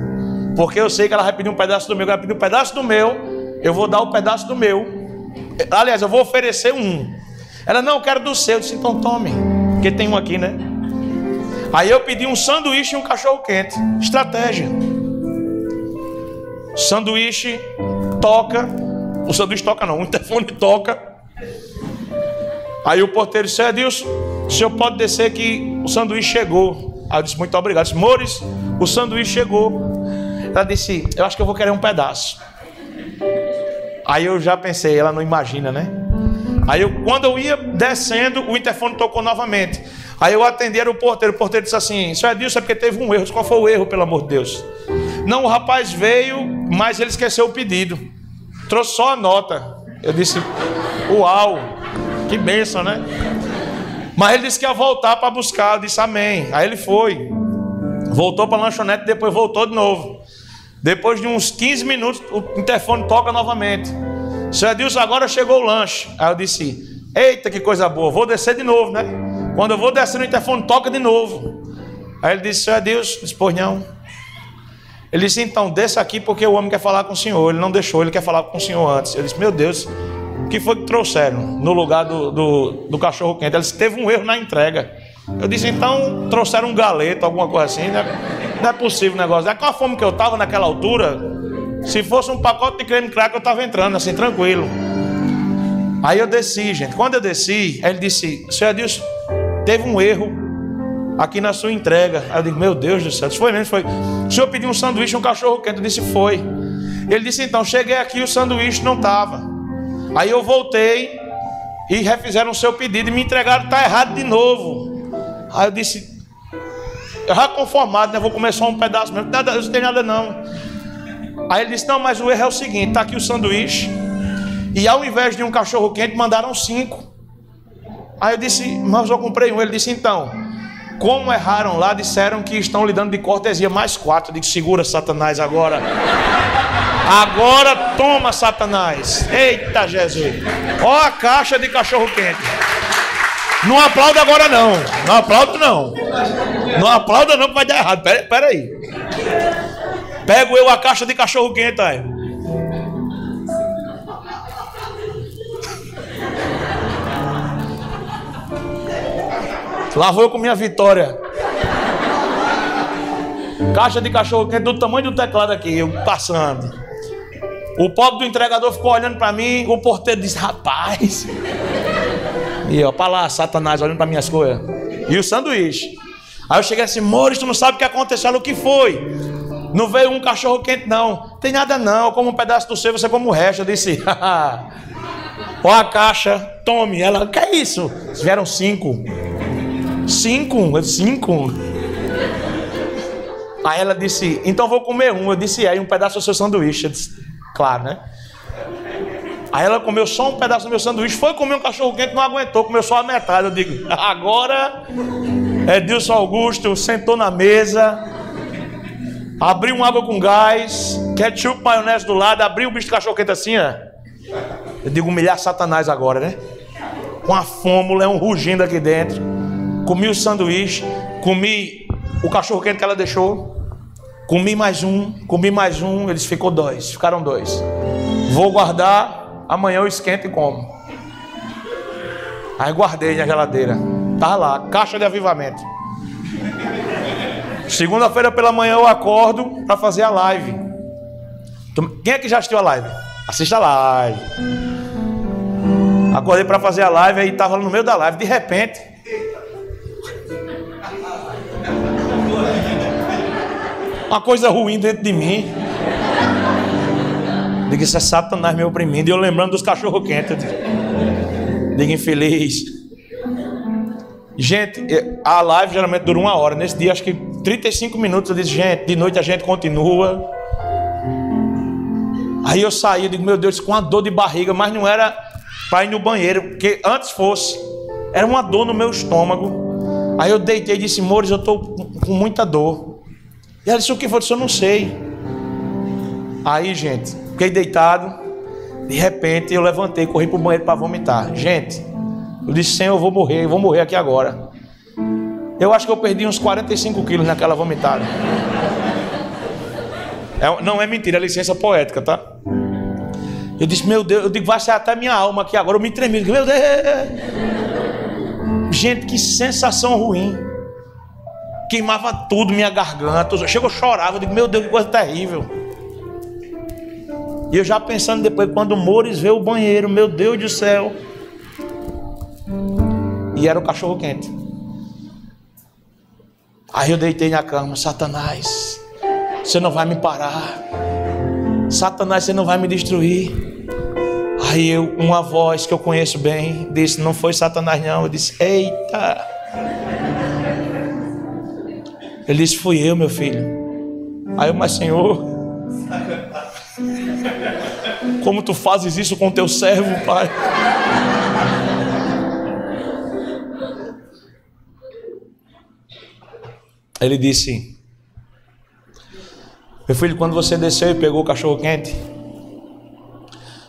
Porque eu sei que ela vai pedir um pedaço do meu. Ela vai pedir um pedaço do meu, eu vou dar o pedaço do meu. Aliás, eu vou oferecer 1. Ela: não, eu quero do seu. Eu disse: então tome, porque tem um aqui, né? Aí eu pedi um sanduíche e um cachorro quente. Estratégia. Sanduíche toca. O sanduíche toca não, o interfone toca. Aí o porteiro disse: Edilson, o senhor pode descer que o sanduíche chegou. Aí eu disse: muito obrigado. Eu disse: Mores, o sanduíche chegou. Ela disse: eu acho que eu vou querer um pedaço. Aí eu já pensei, ela não imagina, né? Aí quando eu ia descendo, o interfone tocou novamente. Aí eu atendi, era o porteiro disse assim: senhor Edilson, é porque teve um erro. Eu disse: qual foi o erro, pelo amor de Deus? Não, o rapaz veio, mas ele esqueceu o pedido. Trouxe só a nota. Eu disse: uau, que bênção, né? Mas ele disse que ia voltar para buscar. Eu disse: amém. Aí ele foi. Voltou para a lanchonete, depois voltou de novo. Depois de uns 15 minutos, o interfone toca novamente. Senhor Edilson, agora chegou o lanche. Aí eu disse: eita, que coisa boa, vou descer de novo, né? Quando eu vou descer, o interfone toca de novo. Aí ele disse: senhor Edilson, disse: pois não. Ele disse: então, desça aqui porque o homem quer falar com o senhor. Ele não deixou, ele quer falar com o senhor antes. Eu disse: meu Deus, o que foi que trouxeram no lugar do cachorro quente? Ele disse: teve um erro na entrega. Eu disse: então, trouxeram um galeto, alguma coisa assim, né? Não é possível o negócio. É com a fome que eu estava naquela altura. Se fosse um pacote de creme crack, eu estava entrando assim, tranquilo. Aí eu desci, gente. Quando eu desci, ele disse: senhor Edilson, teve um erro aqui na sua entrega. Aí eu digo: meu Deus do céu. Foi mesmo, foi. O senhor pediu um sanduíche e um cachorro quente. Eu disse: foi. Ele disse: então, cheguei aqui e o sanduíche não estava. Aí eu voltei e refizeram o seu pedido e me entregaram, está errado de novo. Aí eu disse: eu já conformado, né? Vou comer só um pedaço mesmo. Nada, não tem nada não. Aí ele disse: não, mas o erro é o seguinte, está aqui o sanduíche e ao invés de um cachorro quente mandaram 5. Aí eu disse: mas eu comprei um. Ele disse: então, como erraram lá, disseram que estão lhe dando de cortesia mais 4. Eu digo: segura, Satanás, agora. Agora toma, Satanás. Eita, Jesus. Ó a caixa de cachorro quente. Não aplauda agora não. Não aplauda não. Não aplauda não que vai dar errado. Pera aí. Pego eu a caixa de cachorro quente aí. Lá vou eu com minha vitória. Caixa de cachorro quente do tamanho do teclado aqui, eu passando. O pobre do entregador ficou olhando para mim. O porteiro disse: rapaz. E ó, para lá, Satanás olhando para minhas coisas. E o sanduíche. Aí eu cheguei assim: Mores, tu não sabe o que aconteceu? O que foi? Não veio um cachorro quente não. Tem nada não, como um pedaço do seu, você come o resto. Eu disse: ó a caixa, tome. Ela: que é isso? Vieram 5. 5? 5? Aí ela disse: então vou comer um. Eu disse: um pedaço do seu sanduíche. Eu disse: claro, né? Aí ela comeu só um pedaço do meu sanduíche. Foi comer um cachorro quente, não aguentou, comeu só a metade. Eu digo: agora Edilson Augusto sentou na mesa, abriu uma água com gás, ketchup, maionese do lado, abriu o bicho de cachorro quente assim, ó. Eu digo: humilhar Satanás agora, né? Com a fome, o leão rugindo aqui dentro. Comi o sanduíche, comi o cachorro quente que ela deixou, comi mais um, eles ficou 2, ficaram 2. Vou guardar, amanhã eu esquento e como. Aí guardei na geladeira, tá lá, caixa de avivamento. Segunda-feira pela manhã eu acordo para fazer a live. Quem é que já assistiu a live? Assista a live. Acordei para fazer a live, aí estava no meio da live, de repente... uma coisa ruim dentro de mim. Digo, isso é Satanás me oprimindo. E eu lembrando dos cachorros quentes. Digo, infeliz. Gente, a live geralmente dura 1 hora. Nesse dia, acho que 35 minutos. Eu disse, gente, de noite a gente continua. Aí eu saí, eu digo, meu Deus, com uma dor de barriga. Mas não era para ir no banheiro, porque antes fosse. Era uma dor no meu estômago. Aí eu deitei e disse, Mores, eu estou com muita dor. E ela disse, o que foi? Eu disse, eu não sei. Aí, gente, fiquei deitado. De repente eu levantei, corri para o banheiro para vomitar. Gente, eu disse, Senhor, eu vou morrer aqui agora. Eu acho que eu perdi uns 45 quilos naquela vomitada. Não é mentira, é licença poética, tá? Eu disse, meu Deus, eu digo, vai sair até minha alma aqui agora. Eu me tremi, meu Deus. Gente, que sensação ruim. Queimava tudo, minha garganta. Chegou, eu chorava, eu digo, meu Deus, que coisa terrível. E eu já pensando depois, quando o Mores vê o banheiro, meu Deus do céu. E era o cachorro quente. Aí eu deitei na cama, Satanás, você não vai me parar. Satanás, você não vai me destruir. Aí uma voz que eu conheço bem disse, não foi Satanás não. Eu disse, eita. Ele disse, fui eu, meu filho. Aí eu, mas Senhor, como tu fazes isso com teu servo, Pai? Ele disse, meu filho, quando você desceu e pegou o cachorro quente,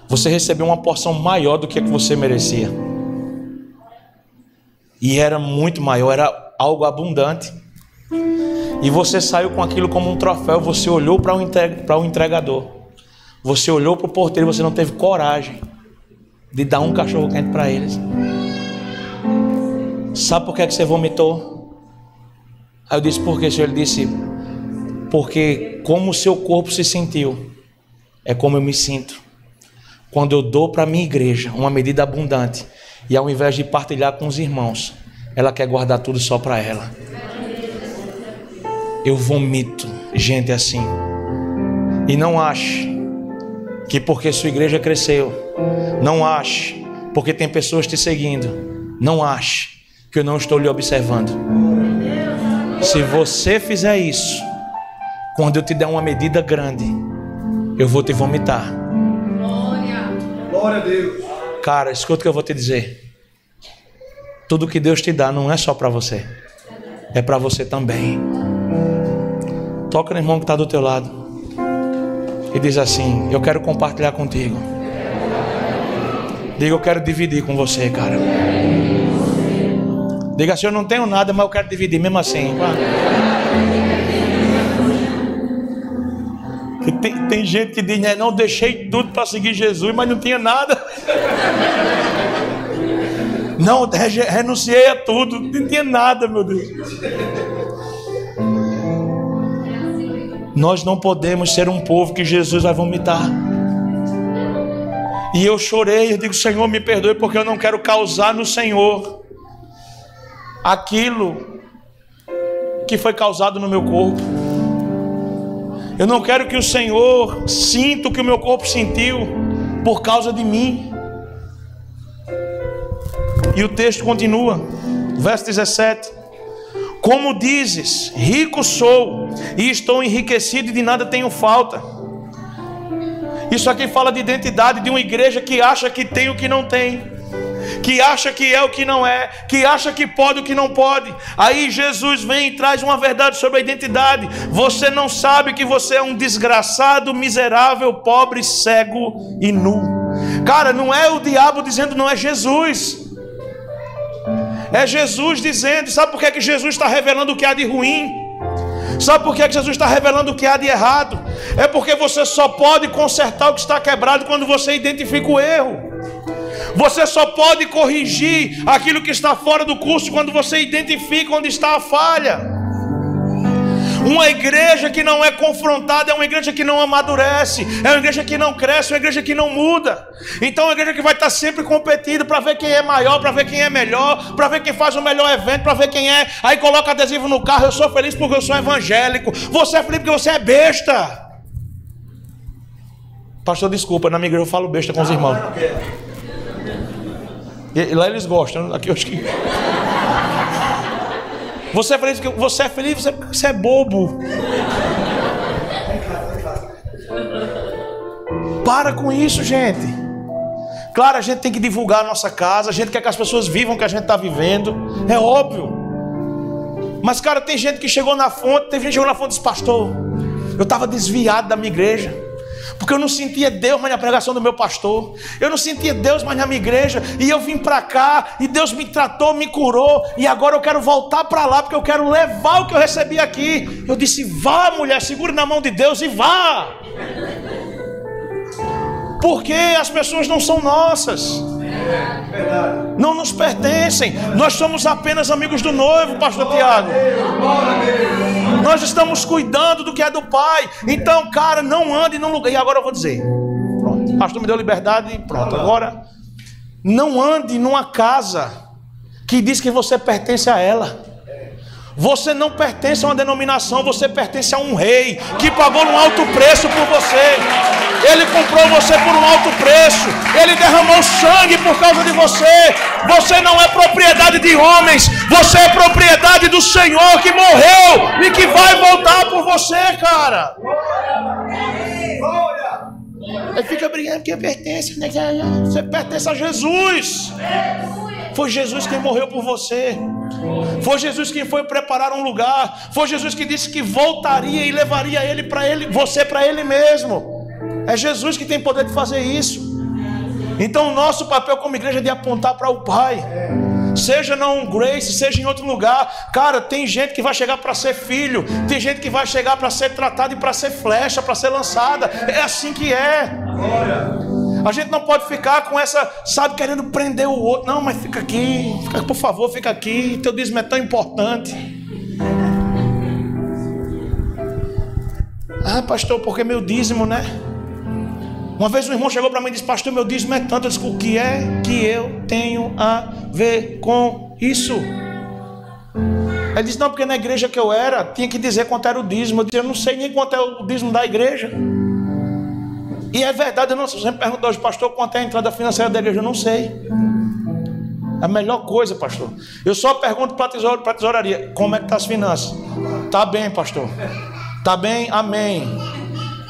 você recebeu uma porção maior do que você merecia. E era muito maior, era algo abundante. E você saiu com aquilo como um troféu. Você olhou para o entregador, você olhou para o porteiro, você não teve coragem de dar um cachorro quente para eles. Sabe por que você vomitou? Aí eu disse, por quê, Senhor? Ele disse, porque como o seu corpo se sentiu, é como eu me sinto quando eu dou para a minha igreja uma medida abundante, e ao invés de partilhar com os irmãos, ela quer guardar tudo só para ela. Eu vomito gente assim. E não ache que porque sua igreja cresceu, não ache porque tem pessoas te seguindo, não ache que eu não estou lhe observando. Se você fizer isso, quando eu te der uma medida grande, eu vou te vomitar. Glória a Deus. Cara, escuta o que eu vou te dizer. Tudo que Deus te dá não é só para você, é para você também. Toca no irmão que está do teu lado e diz assim, eu quero compartilhar contigo. Diga, eu quero dividir com você, cara. Diga assim, eu não tenho nada, mas eu quero dividir mesmo assim. Tem gente que diz, né, não, deixei tudo para seguir Jesus, mas não tinha nada. Não, renunciei a tudo, não tinha nada, meu Deus. Nós não podemos ser um povo que Jesus vai vomitar. E eu chorei, eu digo, Senhor, me perdoe, porque eu não quero causar no Senhor aquilo que foi causado no meu corpo. Eu não quero que o Senhor sinta o que o meu corpo sentiu por causa de mim. E o texto continua, verso 17. Como dizes, rico sou e estou enriquecido e de nada tenho falta. Isso aqui fala de identidade de uma igreja que acha que tem o que não tem, que acha que é o que não é, que acha que pode o que não pode. Aí Jesus vem e traz uma verdade sobre a identidade. Você não sabe que você é um desgraçado, miserável, pobre, cego e nu. Cara, não é o diabo dizendo, não, é Jesus. É Jesus dizendo. Sabe por que Jesus está revelando o que há de ruim? Sabe por que Jesus está revelando o que há de errado? É porque você só pode consertar o que está quebrado quando você identifica o erro. Você só pode corrigir aquilo que está fora do curso quando você identifica onde está a falha. Uma igreja que não é confrontada é uma igreja que não amadurece, é uma igreja que não cresce, é uma igreja que não muda. Então é uma igreja que vai estar sempre competindo para ver quem é maior, para ver quem é melhor, para ver quem faz o melhor evento, para ver quem é. Aí coloca adesivo no carro: eu sou feliz porque eu sou evangélico. Você é feliz porque você é besta. Pastor, desculpa, na minha igreja eu falo besta com os irmãos. E lá eles gostam, aqui eu acho que... Você é feliz porque você é bobo. Para com isso, gente. Claro, a gente tem que divulgar a nossa casa, a gente quer que as pessoas vivam o que a gente está vivendo, é óbvio. Mas, cara, tem gente que chegou na fonte, e disse: pastor, eu estava desviado da minha igreja, porque eu não sentia Deus mais na pregação do meu pastor, eu não sentia Deus mais na minha igreja, e eu vim para cá, e Deus me tratou, me curou, e agora eu quero voltar para lá, porque eu quero levar o que eu recebi aqui. Eu disse: vá, mulher, segure na mão de Deus e vá. Porque as pessoas não são nossas, não nos pertencem. Nós somos apenas amigos do noivo, pastor Tiago. Nós estamos cuidando do que é do Pai. Então, cara, não ande num lugar. E agora eu vou dizer, pronto, o pastor me deu liberdade e pronto. Agora, não ande numa casa que diz que você pertence a ela. Você não pertence a uma denominação, você pertence a um rei que pagou um alto preço por você. Ele comprou você por um alto preço. Ele derramou sangue por causa de você. Você não é propriedade de homens, você é propriedade do Senhor, que morreu e que vai voltar por você, cara. Aí fica brigando porque pertence, né? Você pertence a Jesus. Foi Jesus quem morreu por você. Foi Jesus quem foi preparar um lugar. Foi Jesus que disse que voltaria e levaria você para Ele mesmo. É Jesus que tem poder de fazer isso. Então o nosso papel como igreja é de apontar para o Pai. Seja não Grace, seja em outro lugar. Cara, tem gente que vai chegar para ser filho. Tem gente que vai chegar para ser tratado e para ser flecha, para ser lançada. É assim que é. A gente não pode ficar com essa, sabe, querendo prender o outro. Não, mas fica aqui, por favor, fica aqui. Teu dízimo é tão importante. Ah, pastor, porque meu dízimo, né? Uma vez um irmão chegou para mim e disse: pastor, meu dízimo é tanto. Eu disse: o que é que eu tenho a ver com isso? Ele disse: não, porque na igreja que eu era, tinha que dizer quanto era o dízimo. Eu disse: eu não sei nem quanto é o dízimo da igreja. E é verdade, eu não sei. Você me perguntou hoje: pastor, quanto é a entrada financeira da igreja? Eu não sei. A melhor coisa, pastor, eu só pergunto para a tesouraria: como é que está as finanças? Tá bem, pastor. Tá bem? Amém.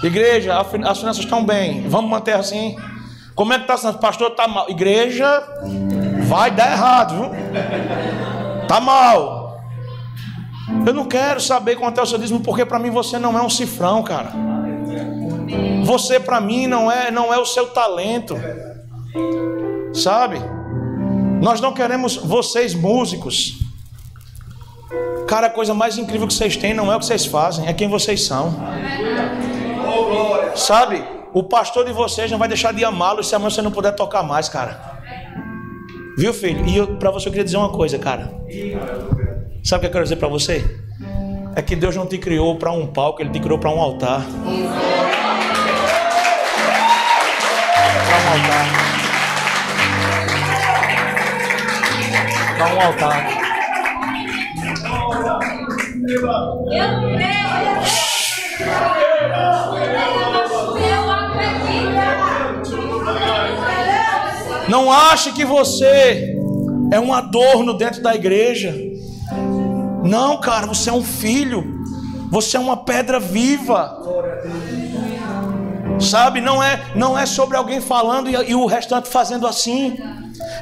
Igreja, as finanças estão bem, vamos manter assim. Como é que está, pastor? Está mal. Igreja, vai dar errado, viu? Está mal. Eu não quero saber quanto é o seu dízimo, porque para mim você não é um cifrão, cara. Você para mim não é o seu talento, sabe? Nós não queremos vocês músicos. Cara, a coisa mais incrível que vocês têm não é o que vocês fazem, é quem vocês são. Sabe, o pastor de vocês não vai deixar de amá-lo se amanhã você não puder tocar mais, cara. Viu, filho? E para você eu queria dizer uma coisa, cara. Sabe o que eu quero dizer para você? É que Deus não te criou para um palco, Ele te criou para um altar. Para um altar. Para um altar. Não ache que você é um adorno dentro da igreja. Não, cara, você é um filho. Você é uma pedra viva. Sabe, não é sobre alguém falando e o restante fazendo assim.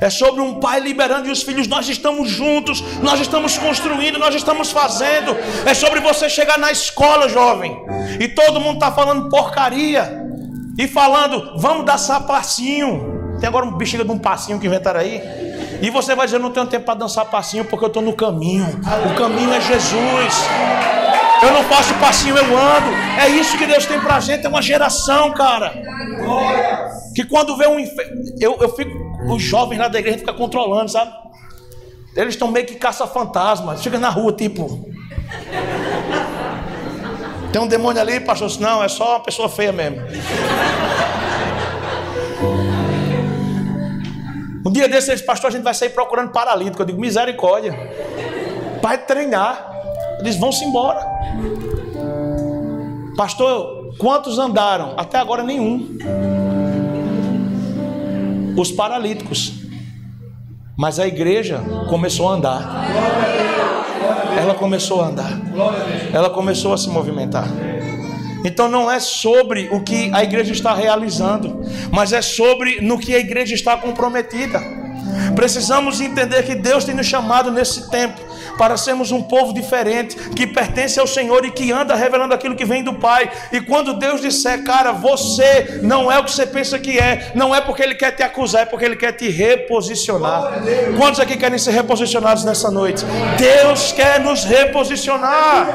É sobre um pai liberando e os filhos. Nós estamos juntos, nós estamos construindo, nós estamos fazendo. É sobre você chegar na escola, jovem, e todo mundo está falando porcaria e falando: vamos dançar passinho. Tem agora um bexiga de um passinho que inventaram aí. E você vai dizer: eu não tenho tempo para dançar passinho porque eu estou no caminho. O caminho é Jesus. Eu não faço passinho, eu ando. É isso que Deus tem pra gente. É uma geração, cara, que quando vê um inferno, eu fico, os jovens lá da igreja ficam controlando, sabe? Eles estão meio que caça-fantasma. Chega na rua, tipo, Tem um demônio ali, pastor? Não, é só uma pessoa feia mesmo. Um dia desses, eles, pastor, a gente vai sair procurando paralítico. Eu digo, misericórdia. Para treinar. Eles vão-se embora. Pastor, quantos andaram? Até agora nenhum. Os paralíticos. Mas a igreja começou a andar. Ela começou a andar. Ela começou a se movimentar. Então não é sobre o que a igreja está realizando, mas é sobre no que a igreja está comprometida. Precisamos entender que Deus tem nos chamado nesse tempo para sermos um povo diferente, que pertence ao Senhor e que anda revelando aquilo que vem do Pai. E quando Deus disser, cara, você não é o que você pensa que é, não é porque Ele quer te acusar, é porque Ele quer te reposicionar. Quantos aqui querem ser reposicionados nessa noite? Deus quer nos reposicionar.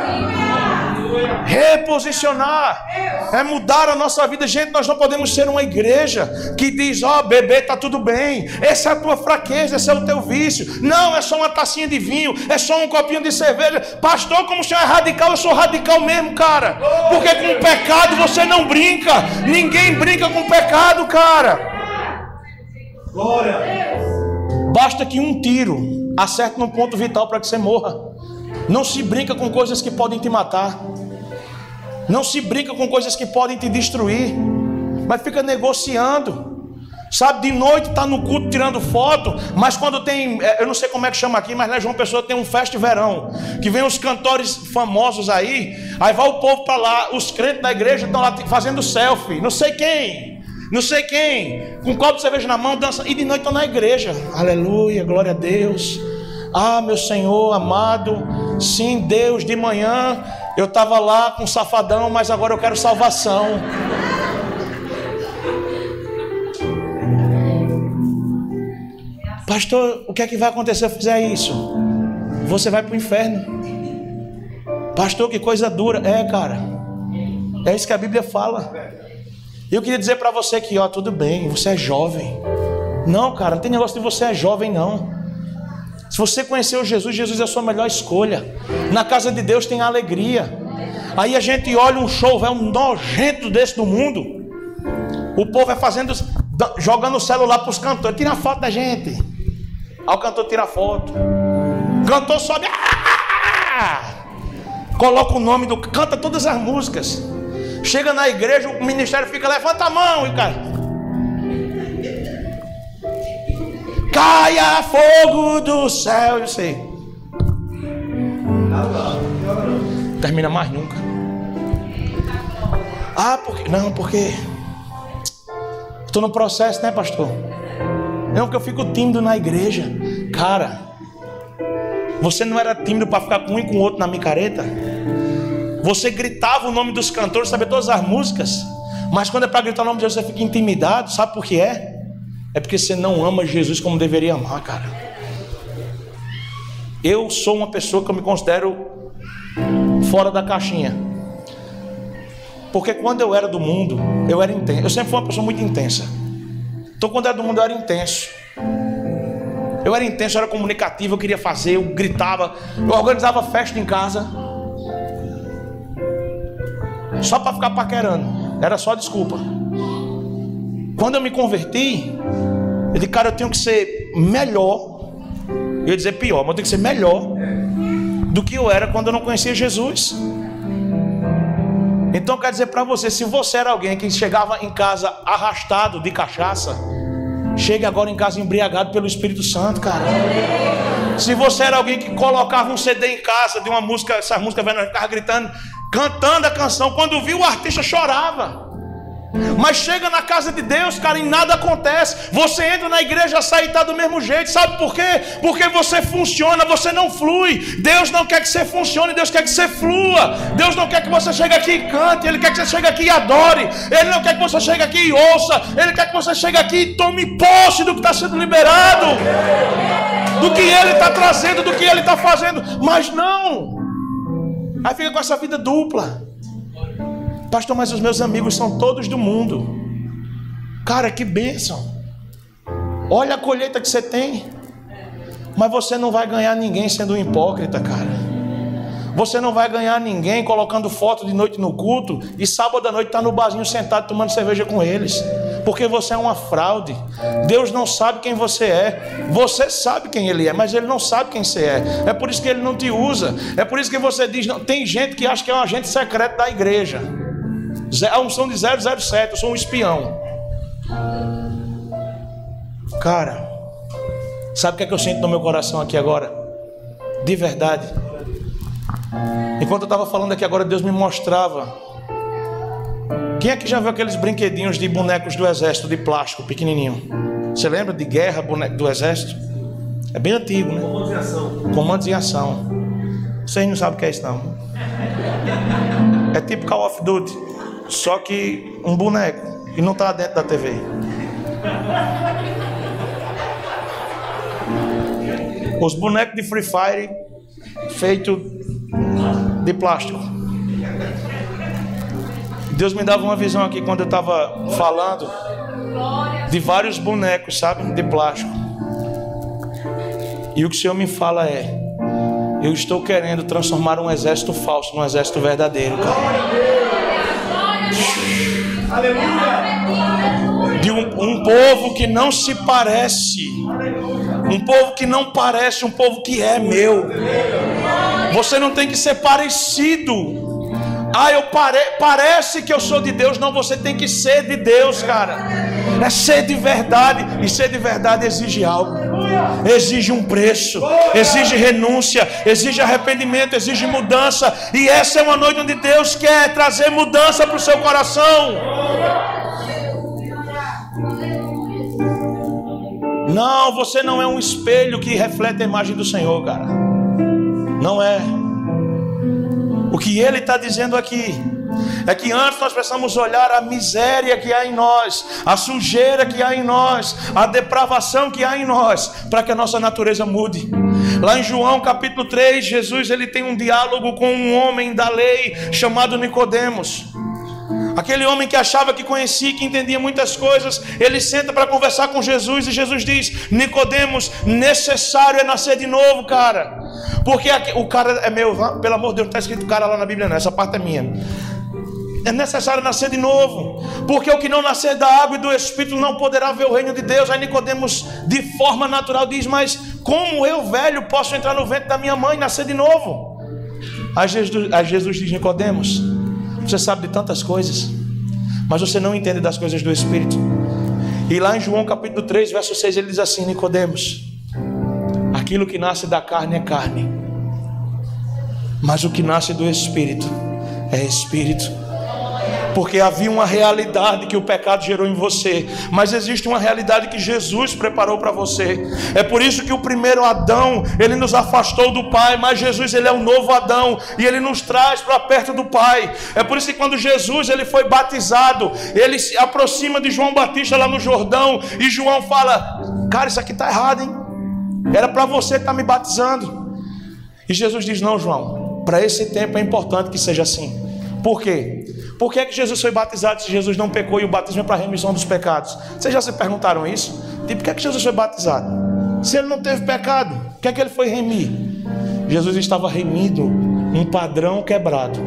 Reposicionar é mudar a nossa vida. Gente, nós não podemos ser uma igreja que diz, ó, bebê, tá tudo bem, essa é a tua fraqueza, esse é o teu vício. Não, é só uma tacinha de vinho, é só um copinho de cerveja. Pastor, como o senhor é radical, eu sou radical mesmo, cara. Porque com o pecado você não brinca. Ninguém brinca com o pecado, cara. Glória. Basta que um tiro acerte num ponto vital para que você morra. Não se brinca com coisas que podem te matar. Não se brinca com coisas que podem te destruir. Mas fica negociando. Sabe, de noite está no culto tirando foto. Mas quando tem, eu não sei como é que chama aqui, mas lá em João Pessoa tem um festa de verão, que vem os cantores famosos aí. Aí vai o povo para lá. Os crentes da igreja estão lá fazendo selfie. Não sei quem, com um copo de cerveja na mão, dança. E de noite estão na igreja. Aleluia, glória a Deus. Ah, meu Senhor amado. Sim, Deus, de manhã eu estava lá com um safadão, mas agora eu quero salvação. Pastor, o que é que vai acontecer se eu fizer isso? Você vai para o inferno. Pastor, que coisa dura. É, cara, é isso que a Bíblia fala. Eu queria dizer para você que, ó, tudo bem, você é jovem. Não, cara, não tem negócio de você é jovem, não. Se você conheceu Jesus, Jesus é a sua melhor escolha. Na casa de Deus tem alegria. Aí a gente olha um show, é um nojento desse do mundo. O povo vai fazendo, jogando o celular para os cantores. Tira a foto da gente. Aí o cantor tira a foto. O cantor sobe. Coloca o nome do... Canta todas as músicas. Chega na igreja, o ministério fica, levanta a mão. E cara... Caia fogo do céu, eu sei. Termina mais nunca. Ah, porque... Não, porque... Estou no processo, né, pastor? Não, porque eu fico tímido na igreja. Cara, você não era tímido para ficar com um e com o outro na micareta? Você gritava o nome dos cantores, sabia todas as músicas. Mas quando é para gritar o nome de Jesus, você fica intimidado. Sabe por que é? É porque você não ama Jesus como deveria amar, cara. Eu sou uma pessoa que eu me considero fora da caixinha. Porque quando eu era do mundo, eu era intenso. Eu sempre fui uma pessoa muito intensa. Então quando eu era do mundo, eu era intenso. Eu era comunicativo, eu queria fazer, eu gritava. Eu organizava festa em casa só para ficar paquerando. Era só desculpa. Quando eu me converti, eu disse, cara, eu tenho que ser melhor. Eu ia dizer pior, mas eu tenho que ser melhor do que eu era quando eu não conhecia Jesus. Então eu quero dizer para você, se você era alguém que chegava em casa arrastado de cachaça, chegue agora em casa embriagado pelo Espírito Santo, cara. Se você era alguém que colocava um CD em casa de uma música, essa música velha, ficava gritando, cantando a canção, quando viu o artista chorava. Mas chega na casa de Deus, cara, e nada acontece. Você entra na igreja, sai e está do mesmo jeito. Sabe por quê? Porque você funciona, você não flui. Deus não quer que você funcione, Deus quer que você flua. Deus não quer que você chegue aqui e cante, Ele quer que você chegue aqui e adore. Ele não quer que você chegue aqui e ouça. Ele quer que você chegue aqui e tome posse do que está sendo liberado, do que Ele está trazendo, do que Ele está fazendo. Mas não, aí fica com essa vida dupla. Pastor, mas os meus amigos são todos do mundo. Cara, que bênção. Olha a colheita que você tem. Mas você não vai ganhar ninguém sendo um hipócrita, cara. Você não vai ganhar ninguém colocando foto de noite no culto e sábado à noite está no barzinho sentado tomando cerveja com eles, porque você é uma fraude. Deus não sabe quem você é. Você sabe quem Ele é, mas Ele não sabe quem você é. É por isso que Ele não te usa. É por isso que você diz, não, tem gente que acha que é um agente secreto da igreja. A unção de 007, eu sou um espião. Cara, sabe o que é que eu sinto no meu coração aqui agora? De verdade. Enquanto eu estava falando aqui agora, Deus me mostrava. Quem é que já viu aqueles brinquedinhos de bonecos do exército de plástico, pequenininho? Você lembra de guerra, boneco do exército? É bem antigo, né? Comandos em ação. Comandos em ação. Vocês não sabem o que é isso, não. É tipo Call of Duty, só que um boneco e não está dentro da TV. Os bonecos de Free Fire feitos de plástico. Deus me dava uma visão aqui quando eu estava falando de vários bonecos, sabe, de plástico. E o que o Senhor me fala é: eu estou querendo transformar um exército falso num exército verdadeiro, cara. De um povo que não se parece, um povo que não parece, um povo que é meu. Você não tem que ser parecido. Parece que eu sou de Deus. Não, você tem que ser de Deus, cara. É ser de verdade. E ser de verdade exige algo. Exige um preço, exige renúncia, exige arrependimento, exige mudança. E essa é uma noite onde Deus quer trazer mudança para o seu coração. Não, você não é um espelho que reflete a imagem do Senhor, cara. Não é. O que Ele está dizendo aqui é que antes nós precisamos olhar a miséria que há em nós, a sujeira que há em nós, a depravação que há em nós, para que a nossa natureza mude. Lá em João capítulo 3, Jesus ele tem um diálogo com um homem da lei chamado Nicodemos. Aquele homem que achava que conhecia, que entendia muitas coisas, ele senta para conversar com Jesus e Jesus diz: Nicodemos, necessário é nascer de novo, cara. Porque o cara é meu, pelo amor de Deus, não está escrito cara lá na Bíblia não, essa parte é minha. É necessário nascer de novo, porque o que não nascer da água e do Espírito não poderá ver o reino de Deus. Aí Nicodemos, de forma natural, diz: mas como eu, velho, posso entrar no ventre da minha mãe e nascer de novo? Aí Jesus diz: Nicodemos, você sabe de tantas coisas, mas você não entende das coisas do Espírito. E lá em João capítulo 3, verso 6, ele diz assim: Nicodemos, aquilo que nasce da carne é carne, mas o que nasce do Espírito é Espírito. Porque havia uma realidade que o pecado gerou em você, mas existe uma realidade que Jesus preparou para você. É por isso que o primeiro Adão, ele nos afastou do Pai, mas Jesus, ele é o novo Adão e ele nos traz para perto do Pai. É por isso que quando Jesus ele foi batizado, ele se aproxima de João Batista lá no Jordão, e João fala: cara, isso aqui está errado, hein? Era para você estar me batizando. E Jesus diz: não, João, para esse tempo é importante que seja assim. Por quê? Por que é que Jesus foi batizado se Jesus não pecou e o batismo é para a remissão dos pecados? Vocês já se perguntaram isso? Tipo, por que é que Jesus foi batizado? Se ele não teve pecado, o que é que ele foi remir? Jesus estava remindo um padrão quebrado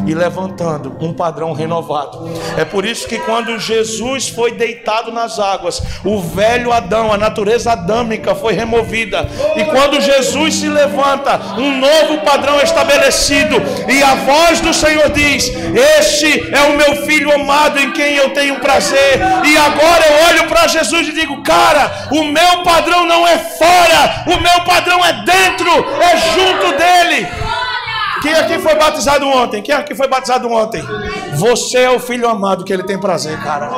e levantando um padrão renovado. É por isso que quando Jesus foi deitado nas águas, o velho Adão, a natureza adâmica foi removida, e quando Jesus se levanta, um novo padrão é estabelecido, e a voz do Senhor diz: este é o meu filho amado em quem eu tenho prazer. E agora eu olho para Jesus e digo: cara, o meu padrão não é fora, o meu padrão é dentro, é junto dele. Quem aqui foi batizado ontem? Quem aqui foi batizado ontem? Você é o filho amado que ele tem prazer, cara.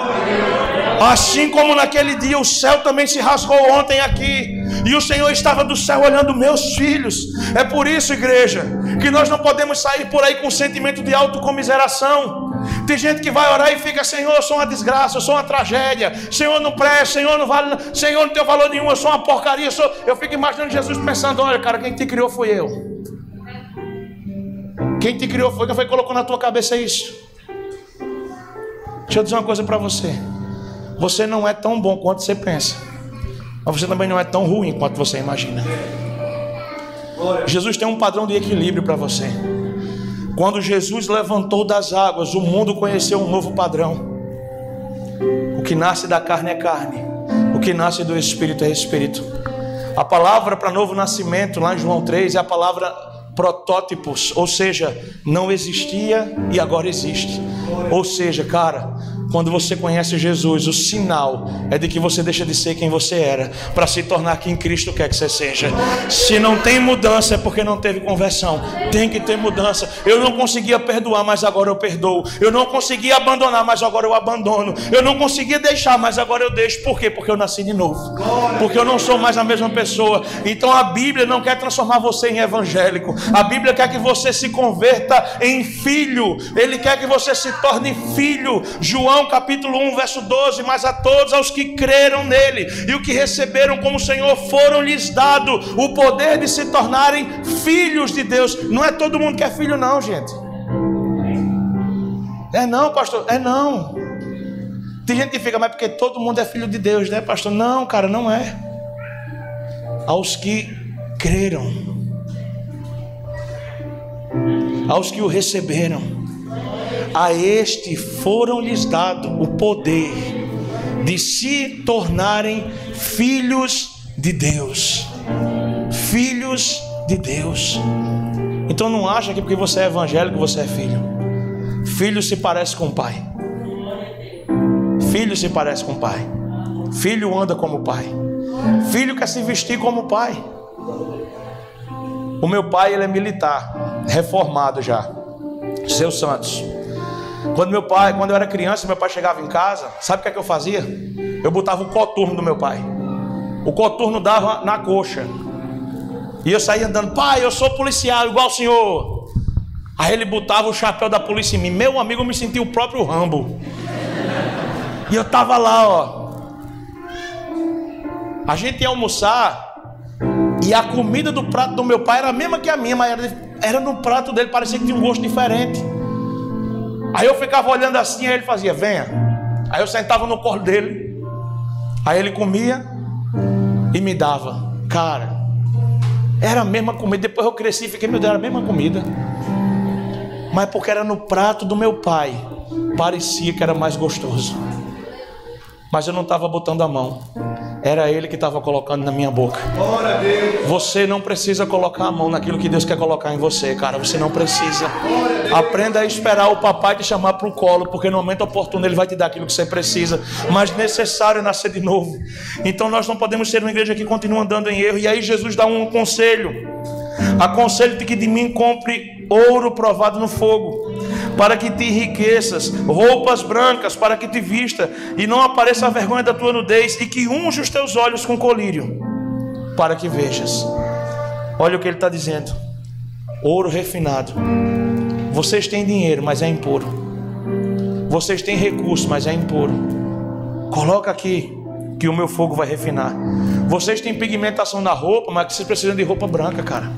Assim como naquele dia o céu também se rasgou ontem aqui, e o Senhor estava do céu olhando meus filhos. É por isso, igreja, que nós não podemos sair por aí com sentimento de autocomiseração. Tem gente que vai orar e fica: Senhor, eu sou uma desgraça, eu sou uma tragédia, Senhor, não presta, Senhor, não vale, Senhor, não tem valor nenhum, eu sou uma porcaria. Eu fico imaginando Jesus pensando: olha, cara, quem te criou foi eu. Quem te criou foi quem foi colocou na tua cabeça isso. Deixa eu dizer uma coisa para você: você não é tão bom quanto você pensa, mas você também não é tão ruim quanto você imagina. Jesus tem um padrão de equilíbrio para você. Quando Jesus levantou das águas, o mundo conheceu um novo padrão. O que nasce da carne é carne, o que nasce do Espírito é Espírito. A palavra para novo nascimento, lá em João 3, é a palavra protótipos, ou seja, não existia e agora existe. Ou seja, cara, quando você conhece Jesus, o sinal é de que você deixa de ser quem você era para se tornar quem Cristo quer que você seja. Se não tem mudança é porque não teve conversão. Tem que ter mudança. Eu não conseguia perdoar, mas agora eu perdoo. Eu não conseguia abandonar, mas agora eu abandono. Eu não conseguia deixar, mas agora eu deixo. Por quê? Porque eu nasci de novo. Porque eu não sou mais a mesma pessoa. Então a Bíblia não quer transformar você em evangélico. A Bíblia quer que você se converta em filho. Ele quer que você se torne filho. João capítulo 1, verso 12, mas a todos aos que creram nele e o que receberam como Senhor, foram-lhes dado o poder de se tornarem filhos de Deus. Não é todo mundo que é filho não, gente. É não, pastor, é não. Tem gente que fica, mas porque todo mundo é filho de Deus, né, pastor? Não, cara, não é. Aos que creram, aos que o receberam, a este foram-lhes dado o poder de se tornarem filhos de Deus. Filhos de Deus. Então não acha que porque você é evangélico você é filho. Filho se parece com o pai. Filho se parece com o pai. Filho anda como o pai. Filho quer se vestir como o pai. O meu pai, ele é militar, reformado já, Seu Santos. Quando eu era criança, meu pai chegava em casa, sabe o que é que eu fazia? Eu botava o coturno do meu pai. O coturno dava na coxa. E eu saía andando, pai, eu sou policial igual o senhor. Aí ele botava o chapéu da polícia em mim. Meu amigo, eu me sentia o próprio Rambo. E eu tava lá, ó. A gente ia almoçar e a comida do prato do meu pai era a mesma que a minha, mas era no prato dele, parecia que tinha um gosto diferente. Aí eu ficava olhando assim, aí ele fazia, venha. Aí eu sentava no colo dele. Aí ele comia e me dava. Cara, era a mesma comida. Depois eu cresci e fiquei, meu Deus, era a mesma comida. Mas porque era no prato do meu pai, parecia que era mais gostoso. Mas eu não estava botando a mão. Era ele que estava colocando na minha boca. Você não precisa colocar a mão naquilo que Deus quer colocar em você, cara. Você não precisa. Aprenda a esperar o papai te chamar para o colo, porque no momento oportuno ele vai te dar aquilo que você precisa. Mas necessário é nascer de novo. Então nós não podemos ser uma igreja que continua andando em erro. E aí Jesus dá um conselho. Aconselho-te que de mim compre ouro provado no fogo, para que te enriqueças, roupas brancas para que te vista, e não apareça a vergonha da tua nudez, e que unja os teus olhos com colírio, para que vejas. Olha o que ele está dizendo: ouro refinado. Vocês têm dinheiro, mas é impuro. Vocês têm recurso, mas é impuro. Coloca aqui, que o meu fogo vai refinar. Vocês têm pigmentação na roupa, mas vocês precisam de roupa branca, cara.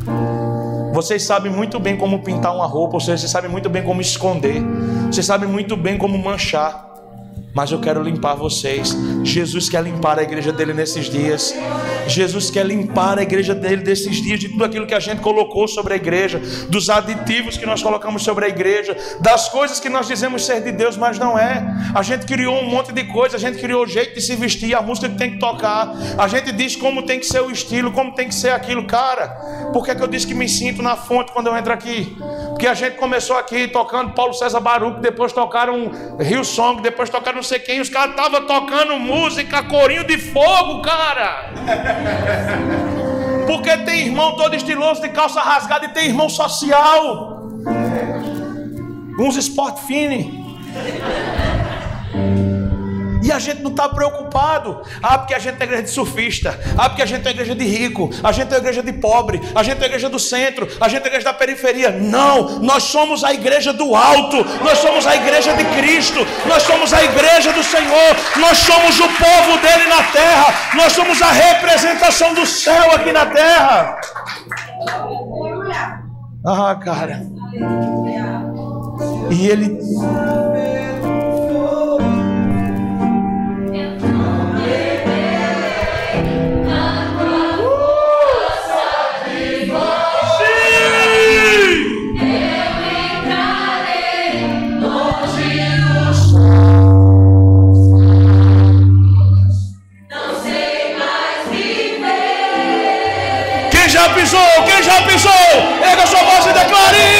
Vocês sabem muito bem como pintar uma roupa, vocês sabem muito bem como esconder, vocês sabem muito bem como manchar. Mas eu quero limpar vocês. Jesus quer limpar a igreja dele nesses dias. Jesus quer limpar a igreja dele desses dias, de tudo aquilo que a gente colocou sobre a igreja, dos aditivos que nós colocamos sobre a igreja, das coisas que nós dizemos ser de Deus, mas não é. A gente criou um monte de coisa, a gente criou o jeito de se vestir, a música que tem que tocar, a gente diz como tem que ser o estilo, como tem que ser aquilo. Cara, por que é que eu disse que me sinto na fonte quando eu entro aqui? Porque a gente começou aqui tocando Paulo César Baruch, depois tocaram Hillsong, depois tocaram não sei quem, os caras estavam tocando música, corinho de fogo, cara. Porque tem irmão todo estiloso de calça rasgada e tem irmão social, uns sport fine. E a gente não está preocupado. Ah, porque a gente é igreja de surfista. Ah, porque a gente é igreja de rico. A gente é igreja de pobre. A gente é igreja do centro. A gente é igreja da periferia. Não, nós somos a igreja do alto. Nós somos a igreja de Cristo. Nós somos a igreja do Senhor. Nós somos o povo dele na terra. Nós somos a representação do céu aqui na terra. Ah, cara. E ele... pisou? Quem já pisou? Erga sua voz e declare.